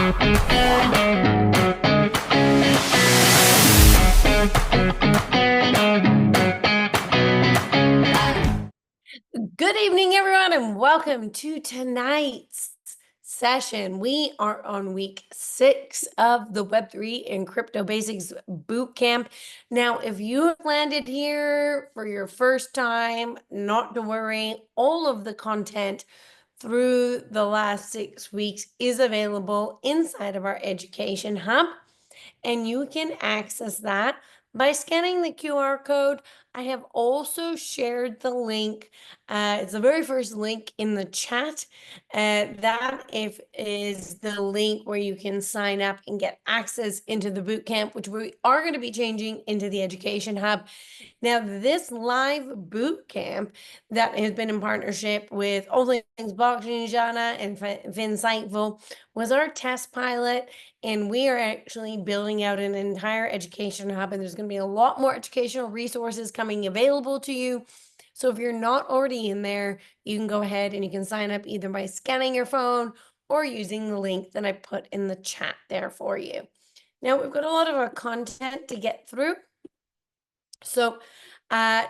Good evening, everyone, and welcome to tonight's session. We are on week 6 of the Web3 and Crypto Basics Bootcamp. Now, if you have landed here for your first time, not to worry, all of the content through the last 6 weeks is available inside of our education hub, and you can access that by scanning the QR code. I have also shared the link. It's the very first link in the chat. That is the link where you can sign up and get access into the bootcamp, which we are going to be changing into the Education Hub. Now, this live boot camp that has been in partnership with All Things Blockchain Jana and Finsightful was our test pilot, and we are actually building out an entire education hub, and there's going to be a lot more educational resources coming available to you. So if you're not already in there, you can go ahead and you can sign up either by scanning your phone or using the link that I put in the chat there for you. Now, we've got a lot of our content to get through. So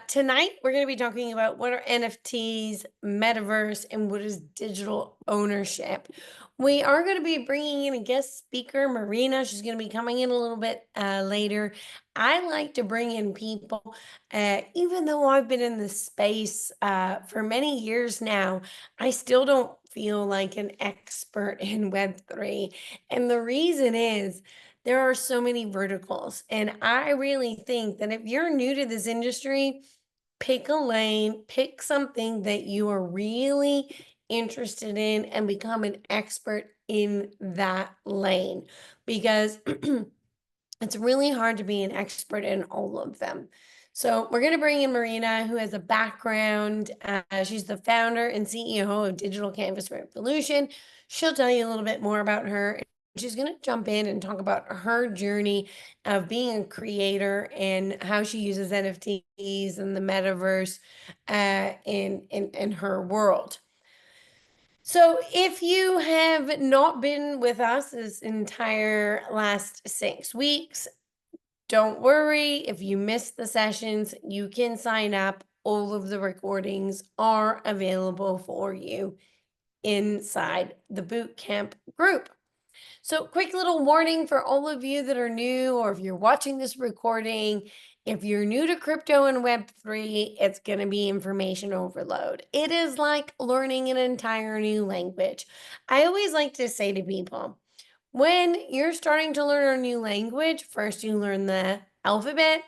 tonight we're going to be talking about what are NFTs, Metaverse, and what is digital ownership. We are going to be bringing in a guest speaker, Marina. She's going to be coming in a little bit later. I like to bring in people, even though I've been in this space for many years now, I still don't feel like an expert in Web3. And the reason is, there are so many verticals, and I really think that if you're new to this industry, pick a lane, pick something that you are really interested in and become an expert in that lane, because it's really hard to be an expert in all of them. So we're going to bring in Marina, who has a background. She's the founder and CEO of Digital Canvas Revolution. She'll tell you a little bit more about her. She's going to jump in and talk about her journey of being a creator and how she uses NFTs and the metaverse in her world. So if you have not been with us this entire last 6 weeks, don't worry. If you missed the sessions, you can sign up. All of the recordings are available for you inside the bootcamp group. So quick little warning for all of you that are new, or if you're watching this recording, if you're new to crypto and Web3, it's going to be information overload. It is like learning an entire new language. I always like to say to people, when you're starting to learn a new language, first you learn the alphabet,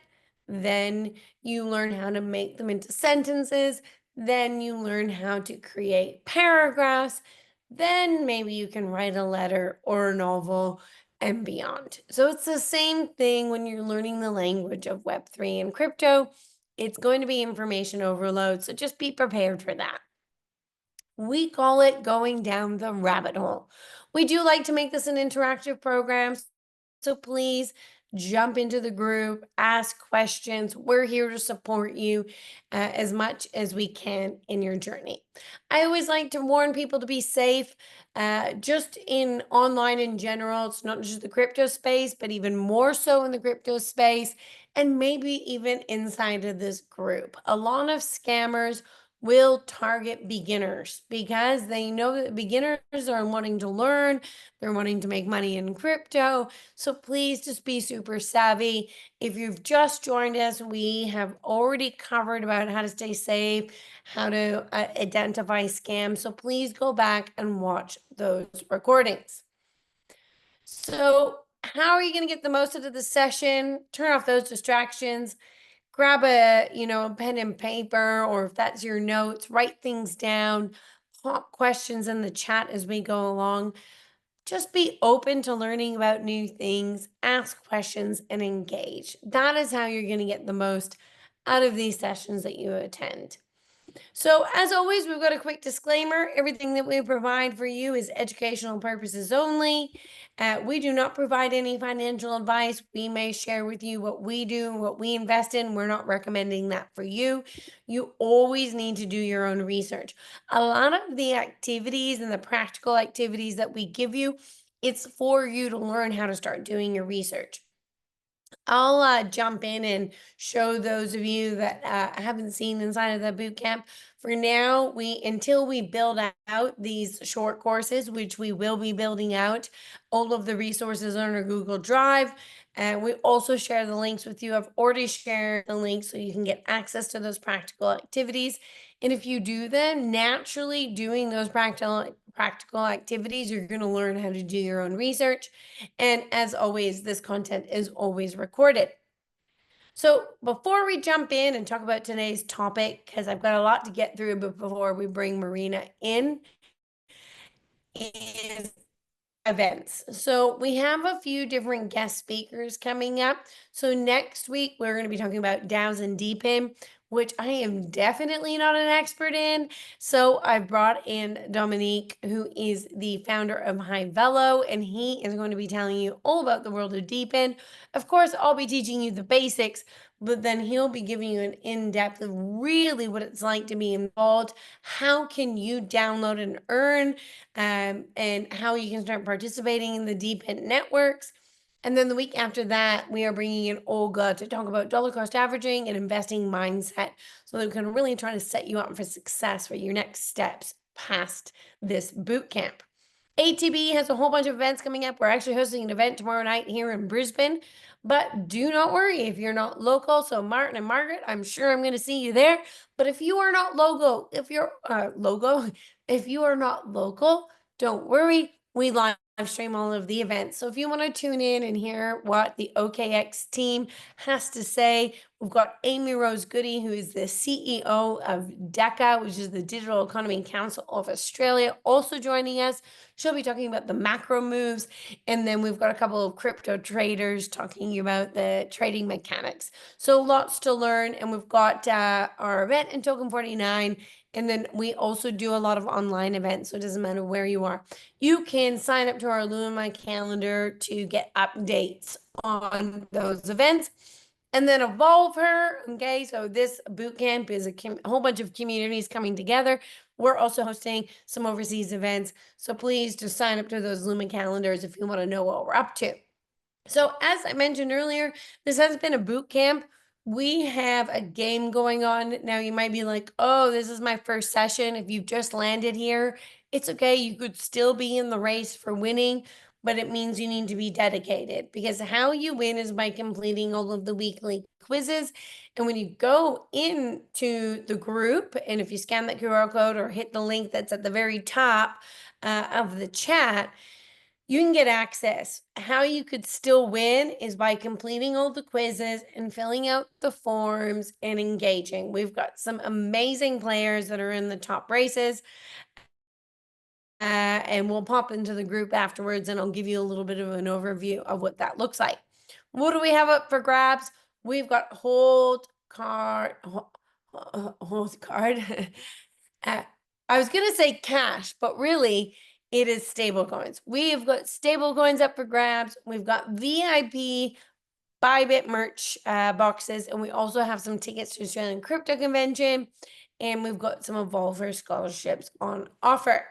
then you learn how to make them into sentences, then you learn how to create paragraphs, then maybe you can write a letter or a novel and beyond. So it's the same thing when you're learning the language of Web3 and crypto. It's going to be information overload, so just be prepared for that. We call it going down the rabbit hole. We do like to make this an interactive program, so please jump into the group, ask questions. We're here to support you as much as we can in your journey. I always like to warn people to be safe, just in online in general. It's not just the crypto space, but even more so in the crypto space, and maybe even inside of this group. A lot of scammers will target beginners because they know that beginners are wanting to learn, they're wanting to make money in crypto. So please just be super savvy. If you've just joined us, we have already covered about how to stay safe, how to identify scams. So please go back and watch those recordings. So how are you going to get the most out of the session? Turn off those distractions. Grab a pen and paper, or if that's your notes, write things down, pop questions in the chat as we go along. Just be open to learning about new things, ask questions, and engage. That is how you're going to get the most out of these sessions that you attend. So as always, we've got a quick disclaimer. Everything that we provide for you is educational purposes only. We do not provide any financial advice. We may share with you what we do, what we invest in. We're not recommending that for you. You always need to do your own research. A lot of the activities and the practical activities that we give you It's for you to learn how to start doing your research. I'll jump in and show those of you that haven't seen inside of the boot camp. For now, until we build out these short courses, which we will be building out, all of the resources on our Google Drive. And we also share the links with you. I've already shared the links so you can get access to those practical activities. And if you do them, naturally doing those practical activities, you're going to learn how to do your own research. And as always, this content is always recorded. So before we jump in and talk about today's topic, because I've got a lot to get through before we bring Marina in, is events. So we have a few different guest speakers coming up. So next week, we're going to be talking about DAOs and DePIN, which I am definitely not an expert in. So I brought in Dominique, who is the founder of Hivelo, and he is going to be telling you all about the world of DePIN. Of course, I'll be teaching you the basics, but then he'll be giving you an in-depth of really what it's like to be involved. How can you download and earn, and how you can start participating in the DePIN networks. And then the week after that, we are bringing in Olga to talk about dollar cost averaging and investing mindset, so that we can really try to set you up for success for your next steps past this boot camp. ATB has a whole bunch of events coming up. We're actually hosting an event tomorrow night here in Brisbane, but do not worry if you're not local. So Martin and Margaret, I'm sure I'm going to see you there. But if you are not local, if you are not local, don't worry. We live stream all of the events. So if you want to tune in and hear what the OKX team has to say, we've got Amy Rose Goody, who is the CEO of DECA, which is the Digital Economy Council of Australia, also joining us. She'll be talking about the macro moves. And then we've got a couple of crypto traders talking about the trading mechanics. So lots to learn. And we've got our event in Token 49. And then we also do a lot of online events. So it doesn't matter where you are. You can sign up to our Luma calendar to get updates on those events. And then EvolvH3R, okay, so this bootcamp is a whole bunch of communities coming together. We're also hosting some overseas events. So please just sign up to those Luma calendars if you want to know what we're up to. So as I mentioned earlier, this has been a boot camp. We have a game going on. Now you might be like, oh, this is my first session. If you've just landed here, it's okay. You could still be in the race for winning, but it means you need to be dedicated, because how you win is by completing all of the weekly quizzes. And when you go into the group, and if you scan that QR code or hit the link that's at the very top of the chat, you can get access. How you could still win is by completing all the quizzes and filling out the forms and engaging. We've got some amazing players that are in the top races. And we'll pop into the group afterwards and I'll give you a little bit of an overview of what that looks like. What do we have up for grabs? We've got hold card. I was going to say cash, but really it is stable coins. We've got stable coins up for grabs. We've got VIP Bybit merch boxes, and we also have some tickets to Australian Crypto Convention, and we've got some EvolvH3R scholarships on offer.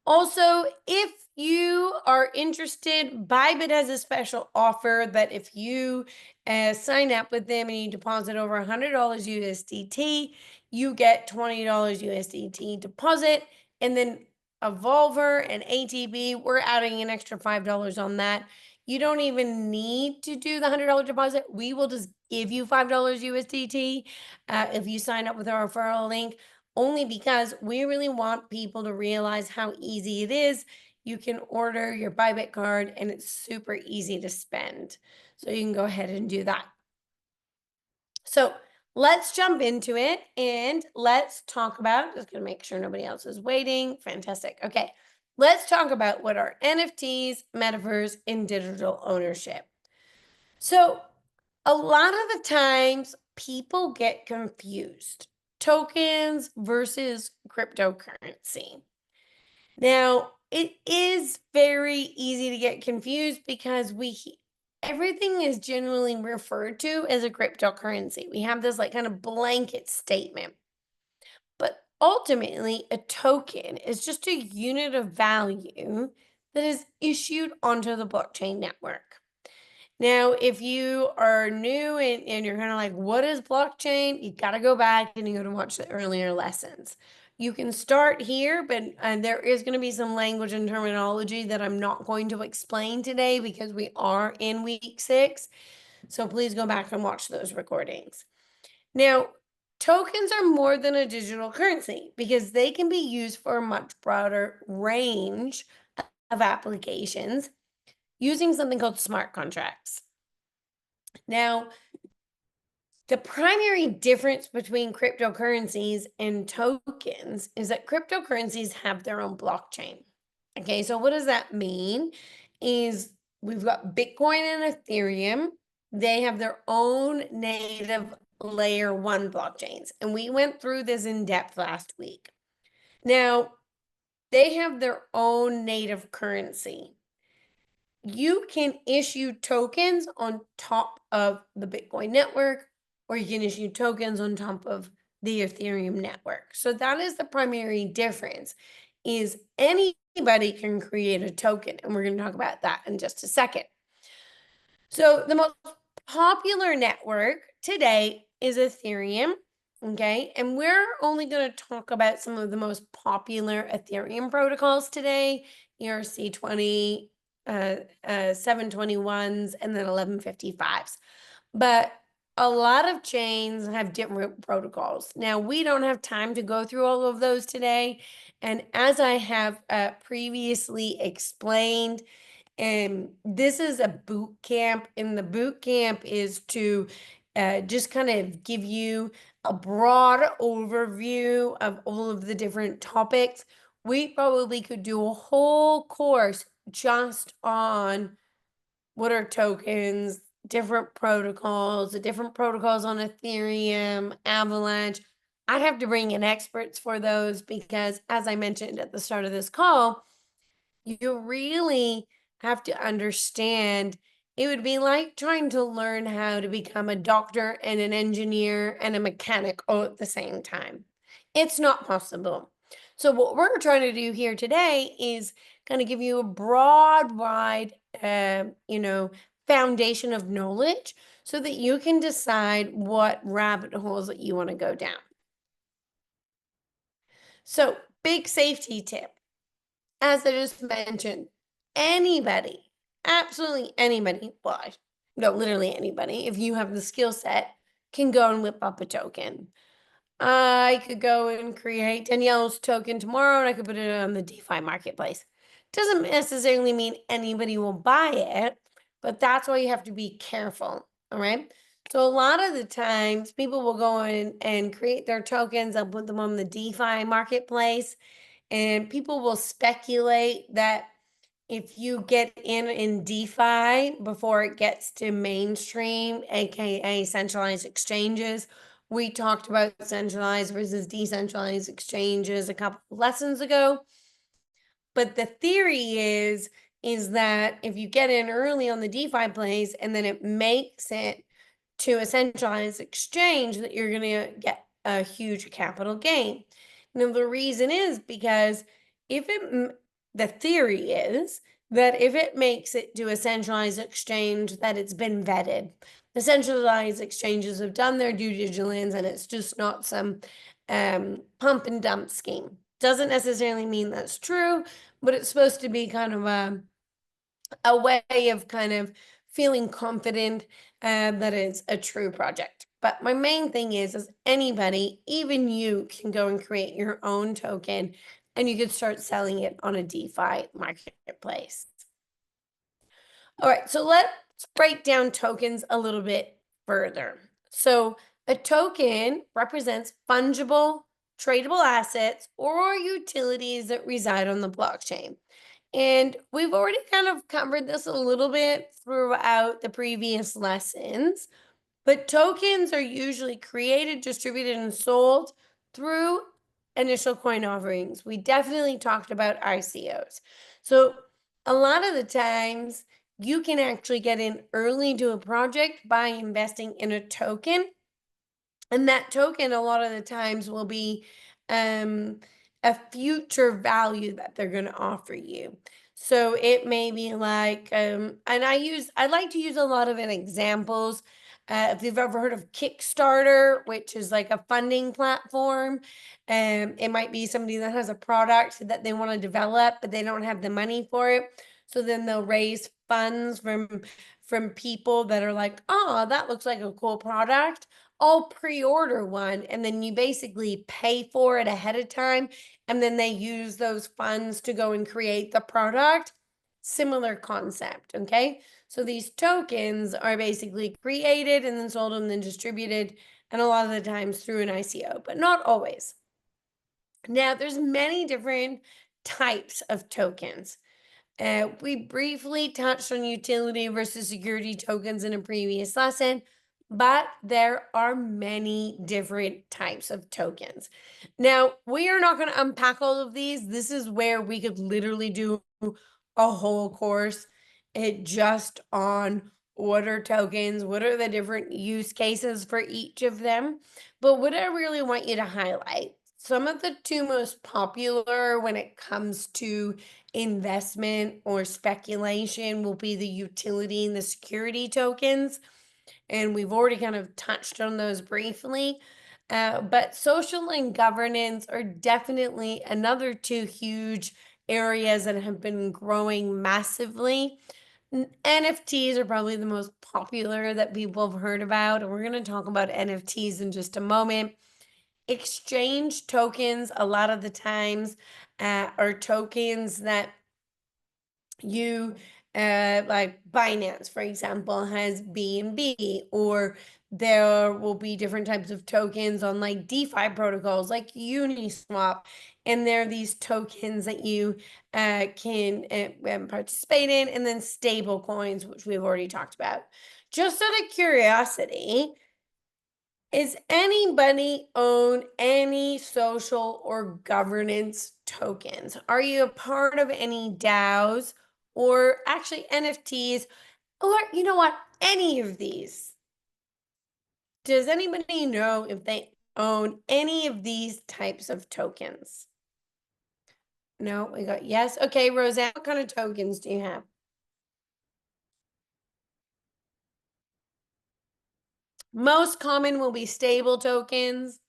Also, if you are interested, Bybit has a special offer that if you sign up with them and you deposit over $100 USDT, you get $20 USDT deposit. And then EvolvH3R and ATB, we're adding an extra $5 on that. You don't even need to do the $100 deposit. We will just give you $5 USDT if you sign up with our referral link, only because we really want people to realize how easy it is. You can order your Bybit card and it's super easy to spend. So you can go ahead and do that. So let's jump into it and let's talk about, just gonna make sure nobody else is waiting. Fantastic. Okay, let's talk about what are NFTs, Metaverse, and digital ownership. So a lot of the times people get confused. Tokens versus cryptocurrency. Now, it is very easy to get confused because everything is generally referred to as a cryptocurrency. We have this like kind of blanket statement. But ultimately, a token is just a unit of value that is issued onto the blockchain network. Now, if you are new and you're kind of like, what is blockchain? You got to go back and you got to watch the earlier lessons. You can start here, but there is going to be some language and terminology that I'm not going to explain today because we are in week 6. So please go back and watch those recordings. Now, tokens are more than a digital currency because they can be used for a much broader range of applications using something called smart contracts. Now, the primary difference between cryptocurrencies and tokens is that cryptocurrencies have their own blockchain. Okay, so what does that mean? Is we've got Bitcoin and Ethereum. They have their own native layer 1 blockchains. And we went through this in depth last week. Now, they have their own native currency. You can issue tokens on top of the Bitcoin network, or you can issue tokens on top of the Ethereum network. So that is the primary difference, is anybody can create a token, and we're going to talk about that in just a second. So the most popular network today is Ethereum, okay? And we're only going to talk about some of the most popular Ethereum protocols today, ERC20, 721s, and then 1155s. But a lot of chains have different protocols. Now, we don't have time to go through all of those today. And as I have previously explained, this is a boot camp, and the boot camp is to just kind of give you a broad overview of all of the different topics. We probably could do a whole course just on what are tokens, different protocols, the different protocols on Ethereum, Avalanche. I'd have to bring in experts for those because, as I mentioned at the start of this call, you really have to understand. It would be like trying to learn how to become a doctor and an engineer and a mechanic all at the same time. It's not possible. So what we're trying to do here today is kind of give you a broad, wide, foundation of knowledge so that you can decide what rabbit holes that you want to go down. So, big safety tip. As I just mentioned, anybody, absolutely anybody, well, no, literally anybody, if you have the skill set, can go and whip up a token. I could go and create Danielle's token tomorrow and I could put it on the DeFi marketplace. Doesn't necessarily mean anybody will buy it, but that's why you have to be careful. All right. So a lot of the times people will go in and create their tokens, they'll put them on the DeFi marketplace, and people will speculate that if you get in DeFi before it gets to mainstream, aka centralized exchanges. We talked about centralized versus decentralized exchanges a couple of lessons ago. But the theory is that if you get in early on the DeFi plays and then it makes it to a centralized exchange, that you're going to get a huge capital gain. Now, the reason is because the theory is that if it makes it to a centralized exchange, that it's been vetted. The centralized exchanges have done their due diligence, and it's just not some pump and dump scheme. Doesn't necessarily mean that's true, but it's supposed to be kind of a way of kind of feeling confident that it's a true project. But my main thing is anybody, even you, can go and create your own token and you could start selling it on a DeFi marketplace. All right, so let's break down tokens a little bit further. So a token represents fungible, tradable assets or utilities that reside on the blockchain. And we've already kind of covered this a little bit throughout the previous lessons, but tokens are usually created, distributed, and sold through initial coin offerings. We definitely talked about ICOs. So a lot of the times you can actually get in early to a project by investing in a token. And that token, a lot of the times, will be a future value that they're going to offer you. So it may be like, and I like to use a lot of examples. If you've ever heard of Kickstarter, which is like a funding platform, it might be somebody that has a product that they want to develop, but they don't have the money for it. So then they'll raise funds from people that are like, oh, that looks like a cool product. I'll pre-order one, and then you basically pay for it ahead of time, and then they use those funds to go and create the product. Similar concept, okay? So these tokens are basically created and then sold and then distributed, and a lot of the times through an ICO, but not always. Now, there's many different types of tokens. We briefly touched on utility versus security tokens in a previous lesson, but there are many different types of tokens. Now, we are not going to unpack all of these. This is where we could literally do a whole course just on what are tokens, what are the different use cases for each of them. But what I really want you to highlight, some of the two most popular when it comes to investment or speculation will be the utility and the security tokens. And we've already kind of touched on those briefly. But social and governance are definitely another two huge areas that have been growing massively. NFTs are probably the most popular that people have heard about, and we're going to talk about NFTs in just a moment. Exchange tokens, a lot of the times, are tokens that you like Binance, for example, has BNB, or there will be different types of tokens on like DeFi protocols like Uniswap, and there are these tokens that you can participate in, and then stable coins, which we've already talked about. Just out of curiosity, is anybody own any social or governance tokens? Are you a part of any DAOs or actually NFTs, or you know what, any of these? Does anybody know if they own any of these types of tokens? No, we got yes. Okay, Roseanne, what kind of tokens do you have? Most common will be stable tokens,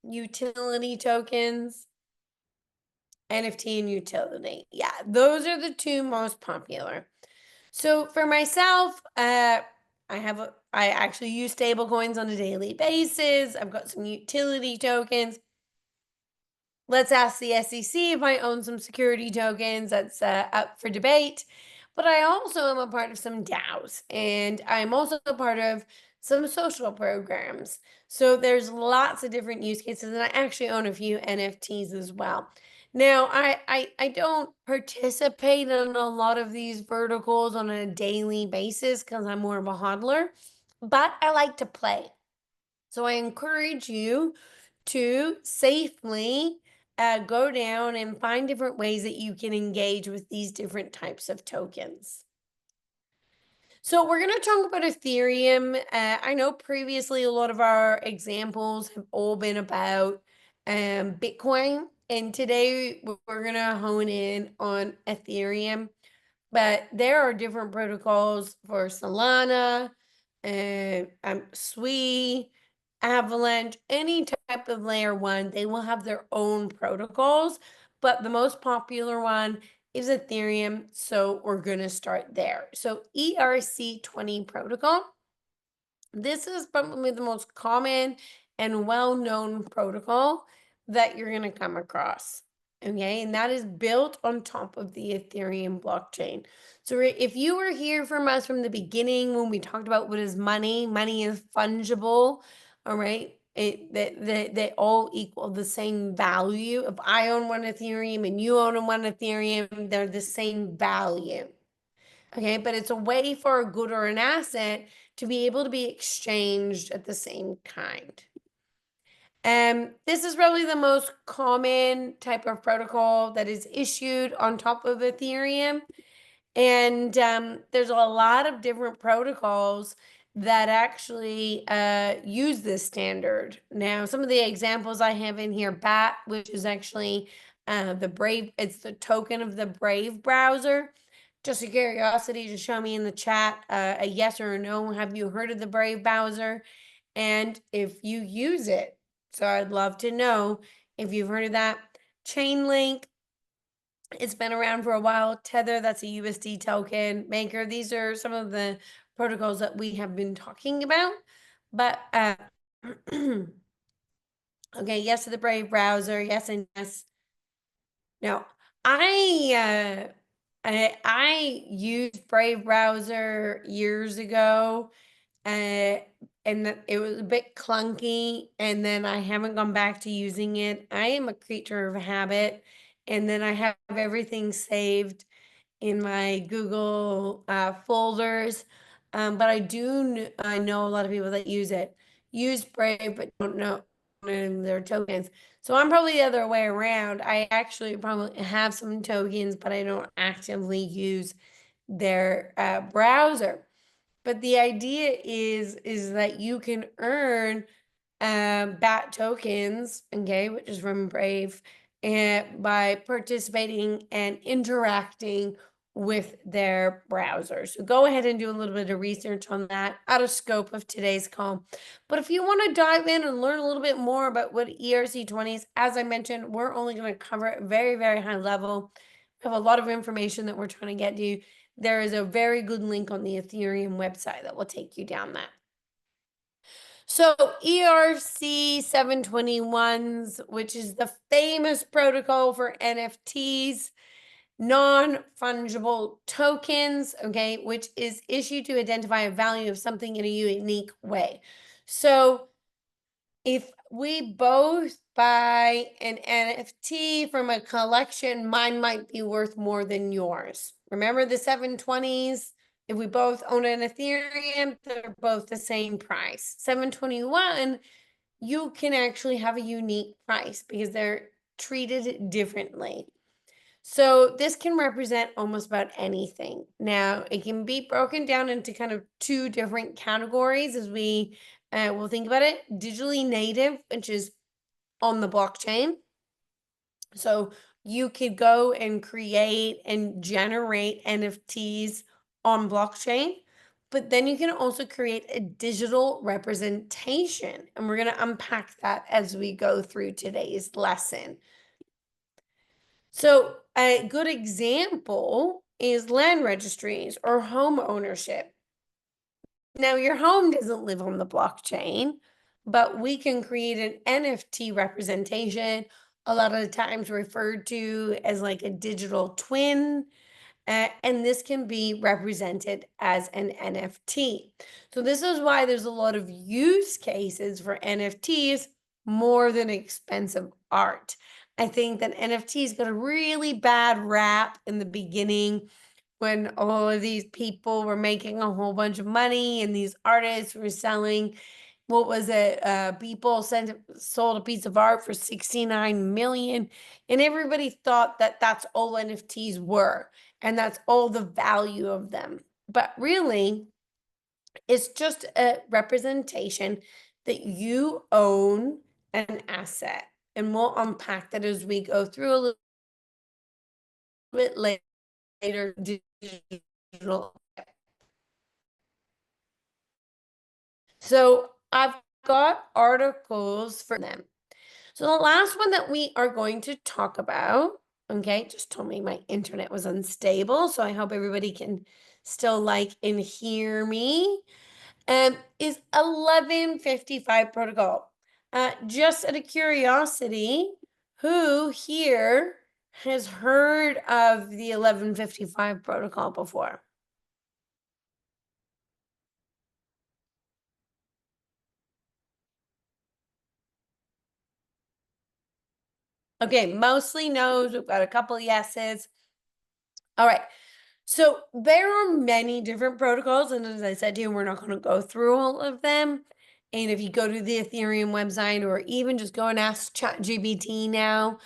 utility tokens, NFT and utility. Yeah, those are the two most popular. So for myself, I actually use stable coins on a daily basis. I've got some utility tokens. Let's ask the SEC if I own some security tokens. That's up for debate. But I also am a part of some DAOs, and I'm also a part of some social programs. So there's lots of different use cases, and I actually own a few NFTs as well. Now, I don't participate in a lot of these verticals on a daily basis because I'm more of a hodler, but I like to play. So I encourage you to safely go down and find different ways that you can engage with these different types of tokens. So we're going to talk about Ethereum. I know previously a lot of our examples have all been about Bitcoin, and today we're going to hone in on Ethereum. But there are different protocols for Solana, Sui, Avalanche, any type of layer one. They will have their own protocols, but the most popular one is Ethereum. So we're going to start there. So ERC20 protocol. This is probably the most common and well-known protocol that you're going to come across. Okay, and that is built on top of the Ethereum blockchain. So if you were here from us from the beginning when we talked about what is money, money is fungible, all right? They all equal the same value. If I own one Ethereum and you own one Ethereum, they're the same value. Okay, but it's a way for a good or an asset to be able to be exchanged at the same kind. This is probably the most common type of protocol that is issued on top of Ethereum. And there's a lot of different protocols that actually use this standard. Now, some of the examples I have in here, BAT, which is actually the Brave, it's the token of the Brave browser. Just a curiosity, just show me in the chat a yes or a no. Have you heard of the Brave browser? And if you use it. So I'd love to know if you've heard of that. Chainlink, it's been around for a while. Tether, that's a USD token. Maker, these are some of the protocols that we have been talking about. But okay, yes to the Brave browser, yes and yes. Now, I used Brave browser years ago, uh, and it was a bit clunky, and then I haven't gone back to using it. I am a creature of habit, and then I have everything saved in my Google folders. But I know a lot of people that use Brave, but don't know their tokens. So I'm probably the other way around. I actually probably have some tokens, but I don't actively use their browser. But the idea is that you can earn BAT tokens, okay, which is from Brave, and by participating and interacting with their browser. So go ahead and do a little bit of research on that, out of scope of today's call. But if you want to dive in and learn a little bit more about what ERC20 is, as I mentioned, we're only going to cover it very, very high level. We have a lot of information that we're trying to get to. There is a very good link on the Ethereum website that will take you down that. So ERC 721s, which is the famous protocol for NFTs, non-fungible tokens, okay, which is issued to identify a value of something in a unique way. So if we both buy an NFT from a collection, mine might be worth more than yours. Remember the 720s? If we both own an Ethereum, they're both the same price. 721, you can actually have a unique price because they're treated differently. So this can represent almost about anything. Now, it can be broken down into kind of two different categories as we will think about it. Digitally native, which is on the blockchain. So you could go and create and generate NFTs on blockchain, but then you can also create a digital representation. And we're going to unpack that as we go through today's lesson. So a good example is land registries or home ownership. Now, your home doesn't live on the blockchain, but we can create an NFT representation, a lot of the times referred to as like a digital twin. And this can be represented as an NFT. So this is why there's a lot of use cases for NFTs more than expensive art. I think that NFTs got a really bad rap in the beginning when all of these people were making a whole bunch of money and these artists were selling, what was it? People sold a piece of art for 69 million, and everybody thought that that's all NFTs were, and that's all the value of them. But really, it's just a representation that you own an asset, and we'll unpack that as we go through a little bit later. Digital. So I've got articles for them. So the last one that we are going to talk about, okay, just told me my internet was unstable, so I hope everybody can still like and hear me, is 1155 protocol. Just out of curiosity, who here has heard of the 1155 protocol before? Okay, mostly no's. We've got a couple yeses. All right. So there are many different protocols, and as I said to you, we're not going to go through all of them. And if you go to the Ethereum website or even just go and ask ChatGPT now,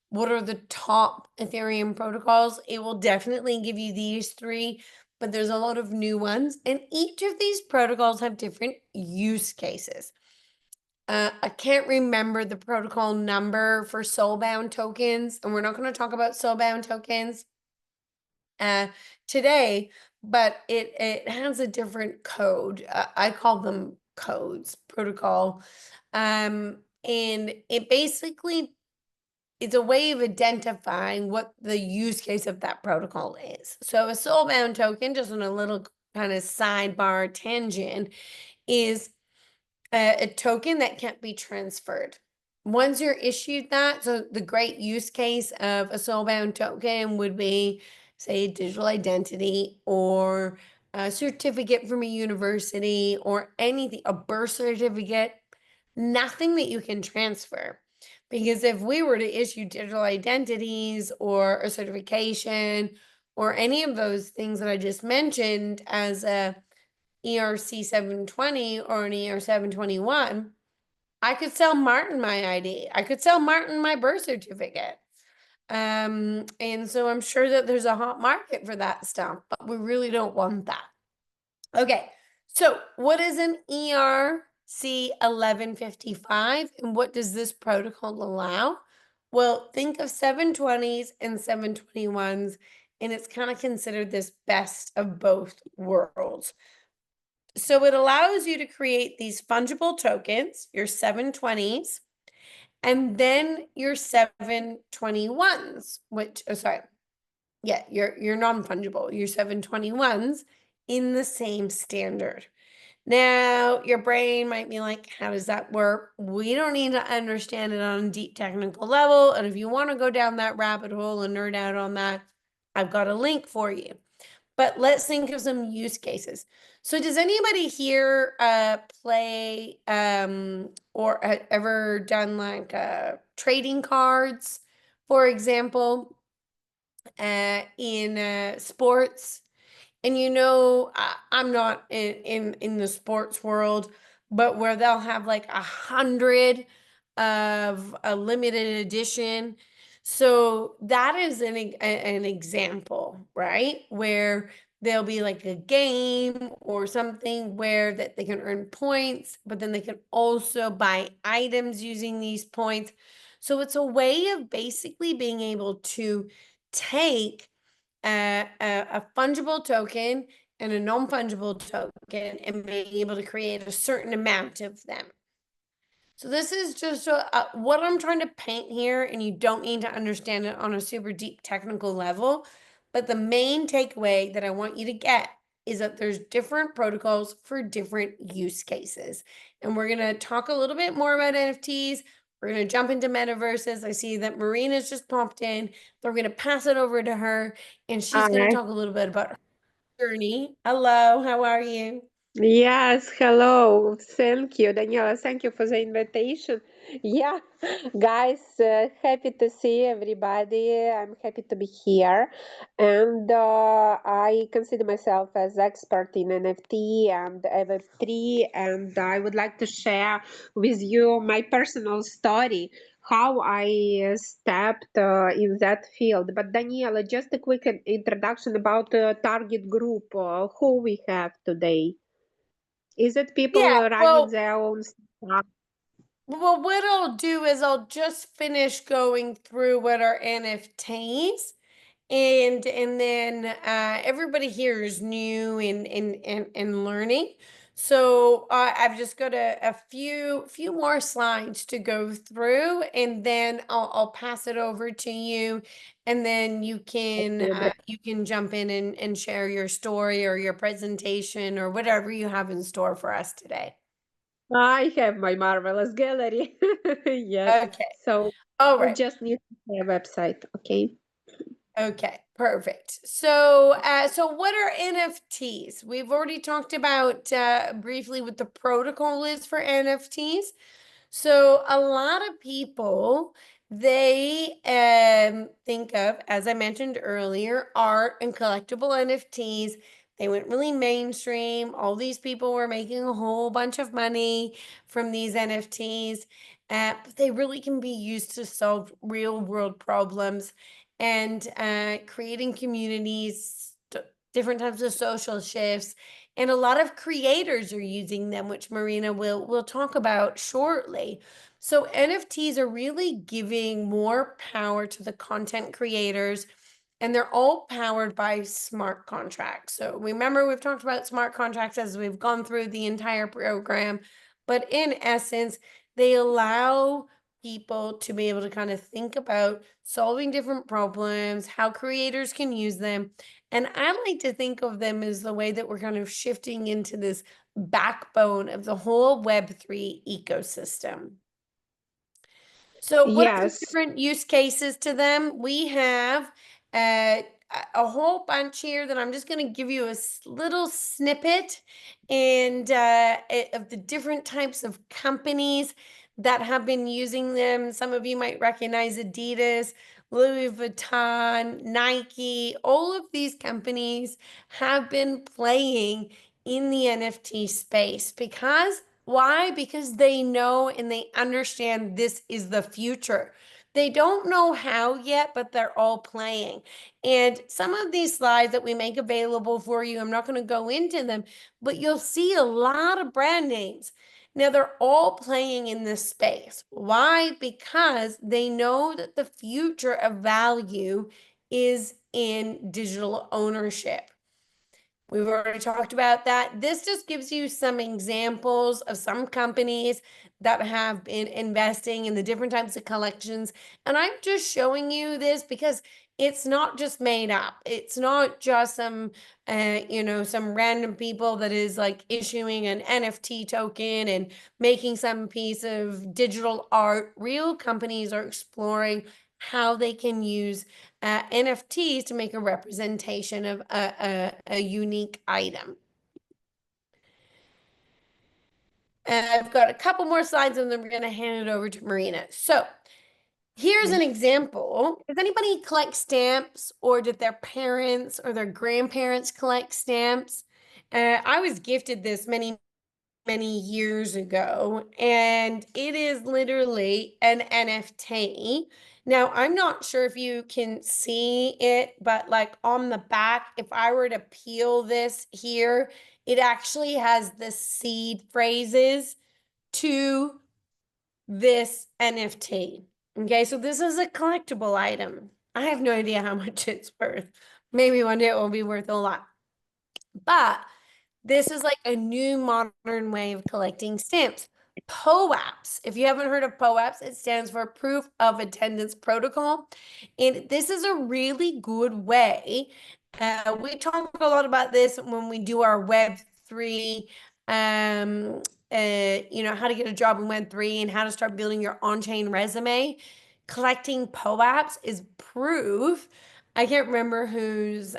what are the top Ethereum protocols? It will definitely give you these three. but there's a lot of new ones, and each of these protocols have different use cases. I can't remember the protocol number for soulbound tokens, and we're not going to talk about soulbound tokens today, but it has a different code. I call them codes, protocol. And it basically it's a way of identifying what the use case of that protocol is. So a soulbound token, just on a little kind of sidebar tangent, is a token that can't be transferred. Once you're issued that, so the great use case of a soulbound token would be, say, a digital identity or a certificate from a university or anything, a birth certificate, nothing that you can transfer. Because if we were to issue digital identities or a certification or any of those things that I just mentioned as a ERC 720 or an ER 721, I could sell Martin my ID. I could sell Martin my birth certificate. And so I'm sure that there's a hot market for that stuff, but we really don't want that. Okay, so what is an ERC 1155 and what does this protocol allow? Well, think of 720s and 721s, and it's kind of considered this best of both worlds. So it allows you to create these fungible tokens, your 720s, and then your 721s, which, oh, sorry, yeah, your non-fungible, your 721s in the same standard. Now, your brain might be like, how does that work? We don't need to understand it on a deep technical level. And if you want to go down that rabbit hole and nerd out on that, I've got a link for you. But let's think of some use cases. So does anybody here play or ever done like trading cards, for example, in sports? And I'm not in the sports world, but where they'll have like 100 of a limited edition. So that is an example, right? Where there'll be like a game or something where that they can earn points, but then they can also buy items using these points. So it's a way of basically being able to take a fungible token and a non-fungible token and being able to create a certain amount of them. So this is just what I'm trying to paint here, and you don't need to understand it on a super deep technical level, but the main takeaway that I want you to get is that there's different protocols for different use cases. And we're going to talk a little bit more about NFTs. We're going to jump into metaverses. I see that Marina's just popped in. So we're going to pass it over to her, and she's going to Hi. talk a little bit about her journey. Hello, how are you? Yes, hello. Thank you, Daniela. Thank you for the invitation. Yeah, guys, happy to see everybody. I'm happy to be here. And I consider myself as expert in NFT and Web3, and I would like to share with you my personal story, how I stepped in that field. But Daniela, just a quick introduction about the target group, who we have today. Is it Yeah, people running well, their own stuff? what I'll do is I'll just finish going through what are NFTs, and then everybody here is new and learning. So I've just got a few more slides to go through, and then I'll pass it over to you, and then you can jump in and share your story or your presentation or whatever you have in store for us today. I have my marvelous gallery. Yes. Okay. So All you right. just need a website, okay? Okay, perfect. So what are NFTs? We've already talked about briefly what the protocol is for NFTs. So a lot of people they think of, as I mentioned earlier, art and collectible NFTs. They went really mainstream. All these people were making a whole bunch of money from these NFTs, but they really can be used to solve real world problems and creating communities different types of social shifts, and a lot of creators are using them, which Marina will talk about shortly. So NFTs are really giving more power to the content creators, and they're all powered by smart contracts. So remember, we've talked about smart contracts as we've gone through the entire program, but in essence, they allow people to be able to kind of think about solving different problems, how creators can use them. And I like to think of them as the way that we're kind of shifting into this backbone of the whole Web3 ecosystem. So what are the Yes. different use cases to them? We have uh, a whole bunch here that I'm just going to give you a little snippet of the different types of companies that have been using them. Some of you might recognize Adidas, Louis Vuitton, Nike. All of these companies have been playing in the NFT space because why? Because they know and they understand this is the future. They don't know how yet, but they're all playing. And some of these slides that we make available for you, I'm not going to go into them, but you'll see a lot of brand names. Now, they're all playing in this space. Why? Because they know that the future of value is in digital ownership. We've already talked about that. This just gives you some examples of some companies that have been investing in the different types of collections. And I'm just showing you this because it's not just made up. It's not just some random people that is like issuing an NFT token and making some piece of digital art. Real companies are exploring how they can use NFTs to make a representation of a unique item. I've got a couple more slides and then we're going to hand it over to Marina. So here's an example. Does anybody collect stamps, or did their parents or their grandparents collect stamps? I was gifted this many years ago, and it is literally an NFT. Now, I'm not sure if you can see it, but like on the back, if I were to peel this here, it actually has the seed phrases to this NFT. Okay, so this is a collectible item. I have no idea how much it's worth. Maybe one day it will be worth a lot. But this is like a new modern way of collecting stamps. POAPs. If you haven't heard of POAPs, it stands for Proof of Attendance Protocol. And this is a really good way. We talk a lot about this when we do our Web3, how to get a job in Web3 and how to start building your on-chain resume. Collecting POAPs is proof. I can't remember whose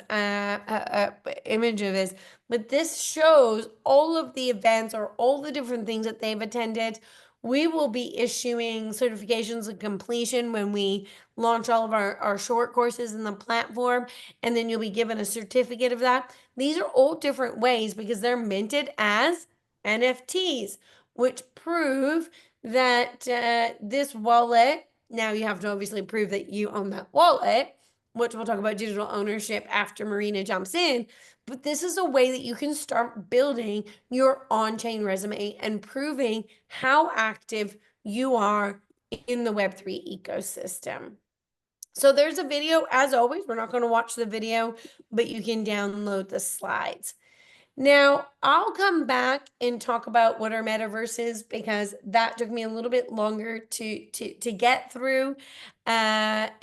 image of this, but this shows all of the events or all the different things that they've attended. We will be issuing certifications of completion when we launch all of our short courses in the platform, and then you'll be given a certificate of that. These are all different ways because they're minted as NFTs, which prove that this wallet, now you have to obviously prove that you own that wallet, which we'll talk about digital ownership after Marina jumps in. But this is a way that you can start building your on-chain resume and proving how active you are in the Web3 ecosystem. So there's a video, as always. We're not going to watch the video, but you can download the slides. Now, I'll come back and talk about what our metaverse is because that took me a little bit longer to get through. But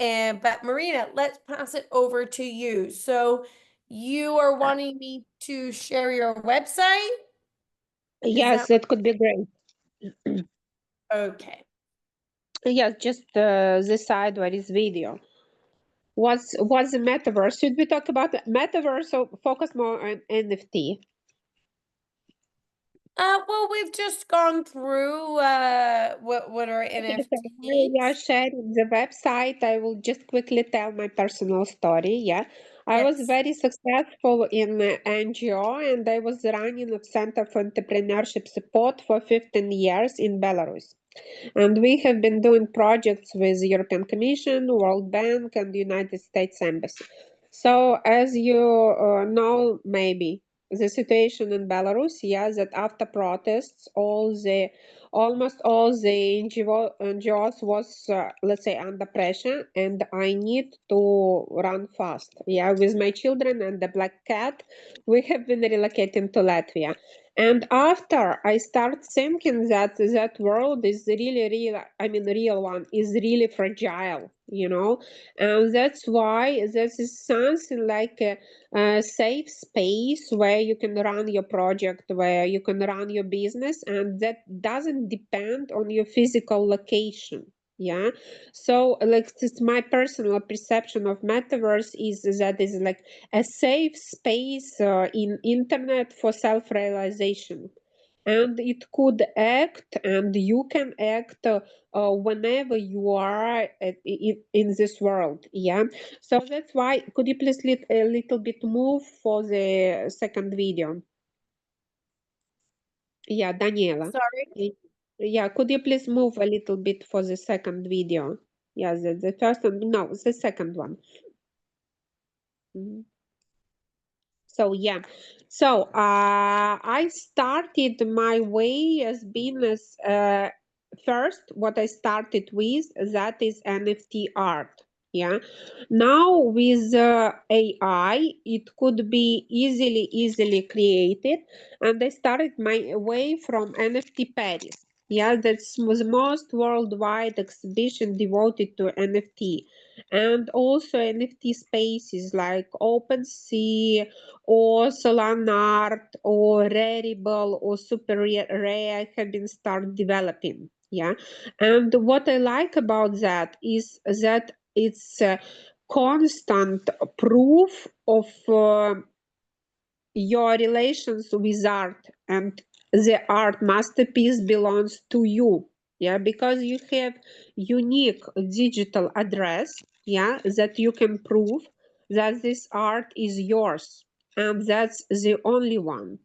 Marina, let's pass it over to you. So you are wanting me to share your website? Is Yes, that that could be great. okay? Yes, just this side where is video. What's the metaverse? Should we talk about the metaverse or focus more on NFT? Well, we've just gone through what are Okay, so while you are NFTs? sharing the website, I will just quickly tell my personal story. Yeah, I was Yes. very successful in NGO, and I was running a Center for Entrepreneurship Support for 15 years in Belarus. And we have been doing projects with the European Commission, World Bank, and the United States Embassy. So, as you know, maybe the situation in Belarus, yeah, that after protests, almost all the NGOs was, let's say, under pressure, and I need to run fast. Yeah, with my children and the black cat, we have been relocating to Latvia. And after I start thinking that that world is really real, I mean, real one is really fragile, you know, and that's why this is something like a safe space where you can run your project, where you can run your business, and that doesn't depend on your physical location. Yeah, so like this, my personal perception of metaverse is that is like a safe space in internet for self-realization, and it could act and you can act whenever you are in this world. Yeah, so that's why, could you please a little bit move for the second video? Yeah, Daniela. Sorry. Yeah, could you please move a little bit for the second video? Yeah, the first one, no, the second one. Mhm. So yeah, so I started my way as being as first what I started with, that is NFT art. Yeah, now with AI it could be easily created, and I started my way from NFT Paris. Yeah, that's the most worldwide exhibition devoted to NFT, and also NFT spaces like OpenSea or Solanart or Rarible or Super Rare have been start developing. Yeah, and what I like about that is that it's a constant proof of your relations with art, and the art masterpiece belongs to you. Yeah, because you have unique digital address, yeah, that you can prove that this art is yours, and that's the only one.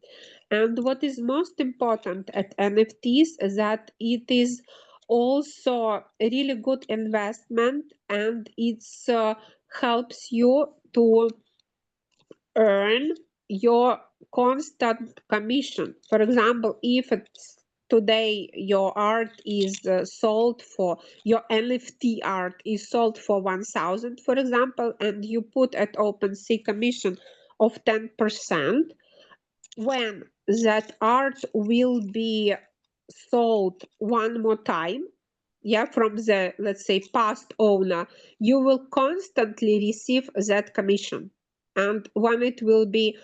And what is most important at NFTs is that it is also a really good investment, and it's helps you to earn your constant commission. For example, if it's today your art is sold for, your NFT art is sold for 1,000, for example, and you put at OpenSea commission of 10%, when that art will be sold one more time, yeah, from the, let's say, past owner, you will constantly receive that commission. And when it will be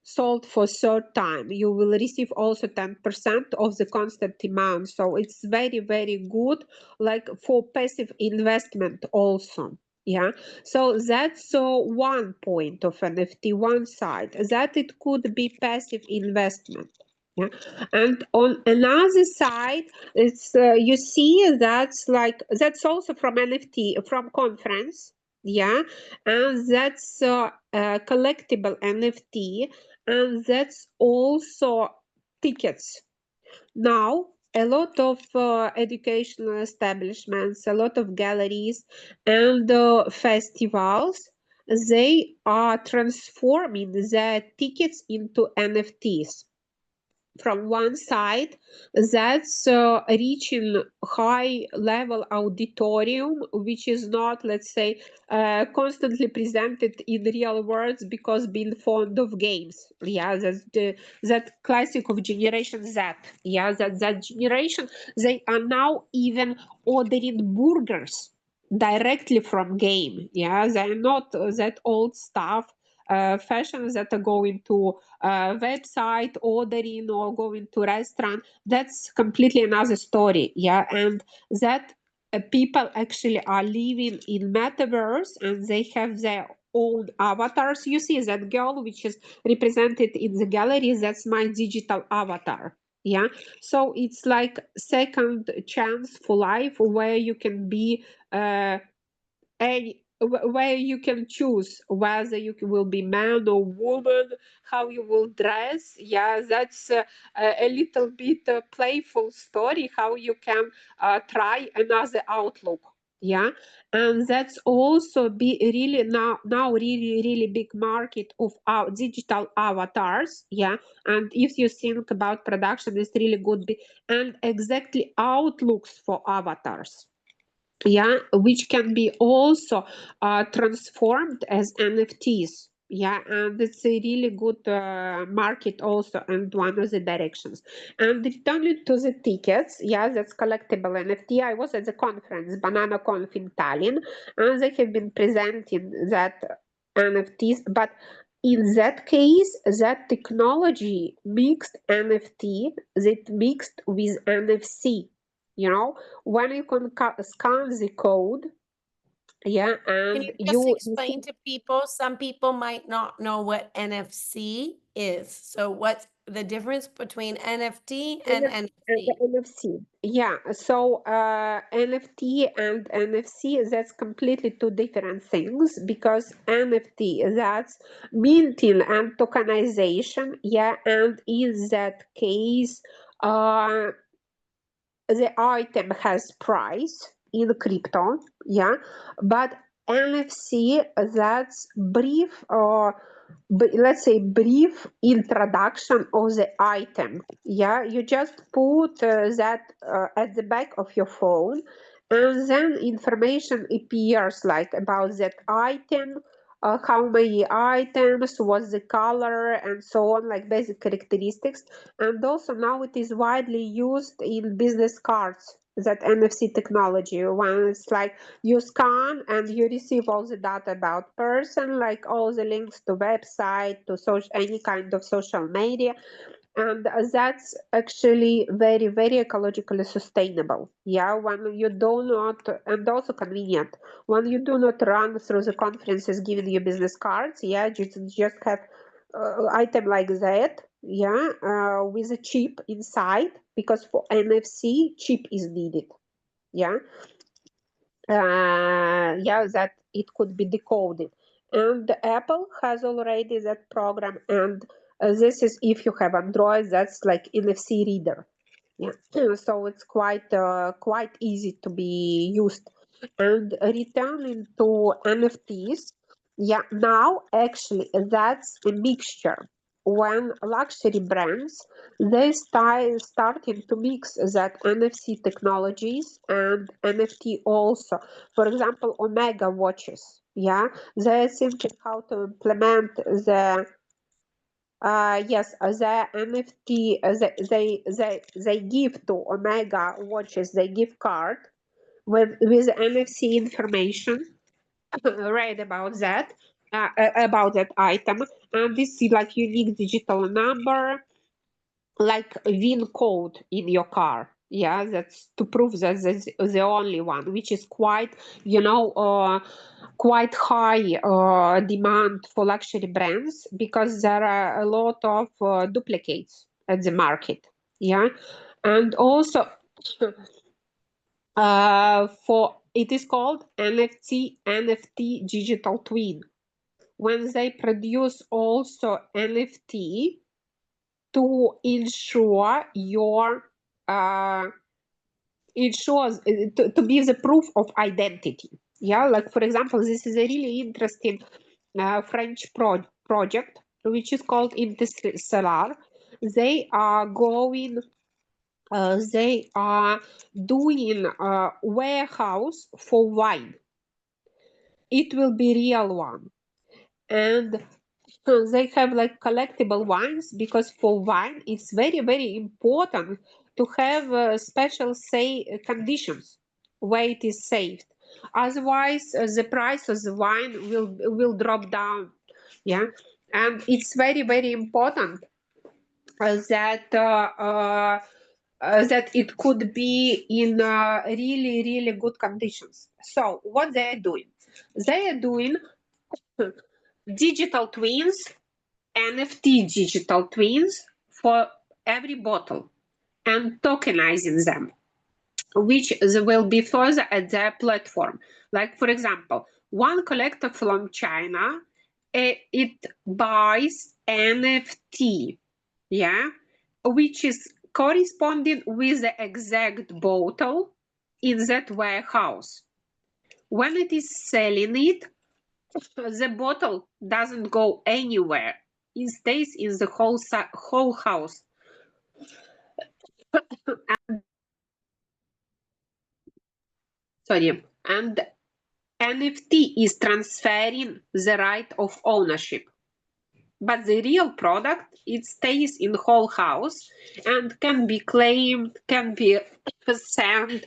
sold for third time, you will receive also 10% of the constant amount. So it's very good, like for passive investment also. Yeah, so that's one point of NFT, one side, that it could be passive investment. Yeah, and on another side, it's you see that's like, that's also from NFT, from conference. Yeah, and that's collectible NFT, and that's also tickets. Now a lot of educational establishments, a lot of galleries and festivals, they are transforming their tickets into NFTs. From one side, that's reaching high level auditorium, which is not, let's say, constantly presented in real words, because being fond of games. Yeah, that's that classic of generation Z. Yeah, that generation, they are now even ordering burgers directly from game. Yeah, they're not that old stuff, fashions that are going to website ordering or going to restaurant. That's completely another story. Yeah, and that people actually are living in metaverse, and they have their own avatars. You see that girl which is represented in the gallery, that's my digital avatar. Yeah, so it's like second chance for life, where you can be where you can choose whether you will be man or woman, how you will dress. Yeah, that's a little bit playful story, how you can try another outlook. Yeah, and that's also be really now really big market of our digital avatars. Yeah, and if you think about production, it's really good and exactly outlooks for avatars, yeah, which can be also transformed as NFTs. Yeah, and it's a really good market also, and one of the directions. And returning to the tickets, yeah, that's collectible NFT. I was at the conference, Banana Conf in Tallinn, and they have been presenting that NFTs, but in that case, that technology mixed NFT, that mixed with NFC, you know, when you can scan the code, yeah, Can and you just you explain to people? Some people might not know what NFC is. So what's the difference between NFT and and the NFC? NFC, yeah. So NFT and NFC, that's completely two different things, because NFT, that's minting and tokenization, yeah, and in that case, uh, the item has price in crypto, yeah, but NFC, that's brief or let's say brief introduction of the item. Yeah, you just put that at the back of your phone, and then information appears like about that item, how many items, what's the color, and so on, like basic characteristics. And also now it is widely used in business cards, that NFC technology, when it's like you scan and you receive all the data about person, like all the links to website, to social, any kind of social media. And that's actually very, very ecologically sustainable. Yeah, when you do not, and also convenient, when you do not run through the conferences giving you business cards, yeah, just have item like that, yeah, with a chip inside, because for NFC, chip is needed. Yeah, yeah, that it could be decoded. And Apple has already that program, and this is if you have Android, that's like NFC reader. Yeah, so it's quite easy to be used. And returning to NFTs, yeah, now actually that's a mixture. When luxury brands, they starting to mix that NFC technologies and NFT also. For example, Omega watches, yeah, they're thinking how to implement the yes, the NFT, they give to Omega watches, they give card with NFC information, read about that item, and this is like unique digital number, like a VIN code in your car. Yeah, that's to prove that that's the only one, which is quite, quite high demand for luxury brands, because there are a lot of duplicates at the market. Yeah, and also for it is called NFT digital twin. When they produce also NFT to ensure your to be the proof of identity. Yeah, like for example, this is a really interesting French project which is called Interstellar. They are going. They are doing a warehouse for wine. It will be real one, and they have like collectible wines, because for wine it's very, very important to have special say conditions where it is saved. Otherwise the price of the wine will drop down. Yeah, and it's very, very important that it could be in really, really good conditions. So what they are doing digital twins, NFT digital twins for every bottle, and tokenizing them, which will be further at their platform. Like, for example, one collector from China, it buys NFT, yeah, which is corresponding with the exact bottle in that warehouse. when it is selling it, the bottle doesn't go anywhere. It stays in the whole house. Sorry. And NFT is transferring the right of ownership. But the real product, it stays in the whole house and can be claimed, can be sent,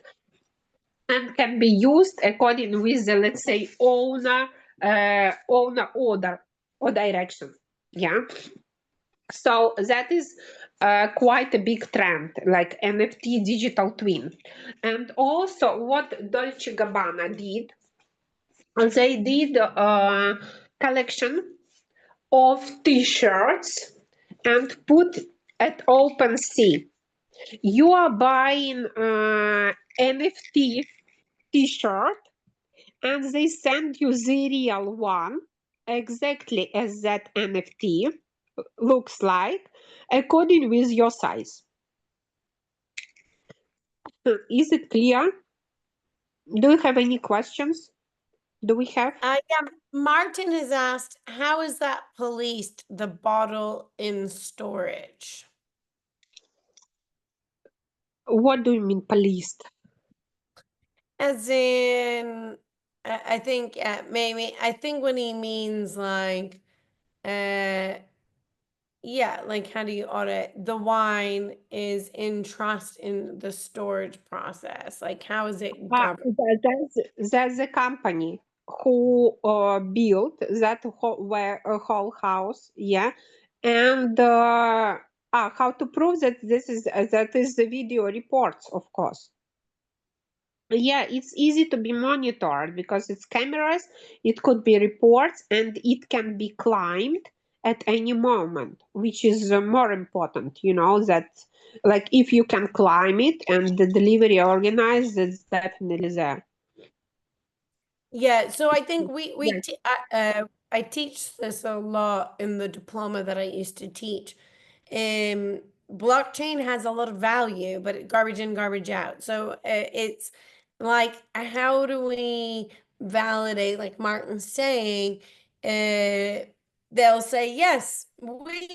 and can be used according with the, let's say, owner order or direction. Yeah. So that is quite a big trend, like NFT digital twin. And also what Dolce Gabbana did, they did a collection of t-shirts and put at OpenSea. You are buying NFT t-shirt and they send you the real one exactly as that NFT looks like according with your size. Is it clear? Do you have any questions? Do we have? Yeah, Martin has asked, how is that policed, the bottle in storage? What do you mean policed? As in, I think maybe, I think when he means like, yeah, like how do you audit the wine is in trust in the storage process? Like how is it governed? That's the company who built that whole house, yeah. And how to prove that that is the video reports, of course. Yeah, it's easy to be monitored because it's cameras, it could be reports, and it can be climbed at any moment, which is more important, that like if you can climb it and the delivery organized, that's definitely there. Yeah, so I think we Yes. I teach this a lot in the diploma that I used to teach. Blockchain has a lot of value, but garbage in, garbage out. So it's like, how do we validate, like Martin's saying, they'll say, yes, we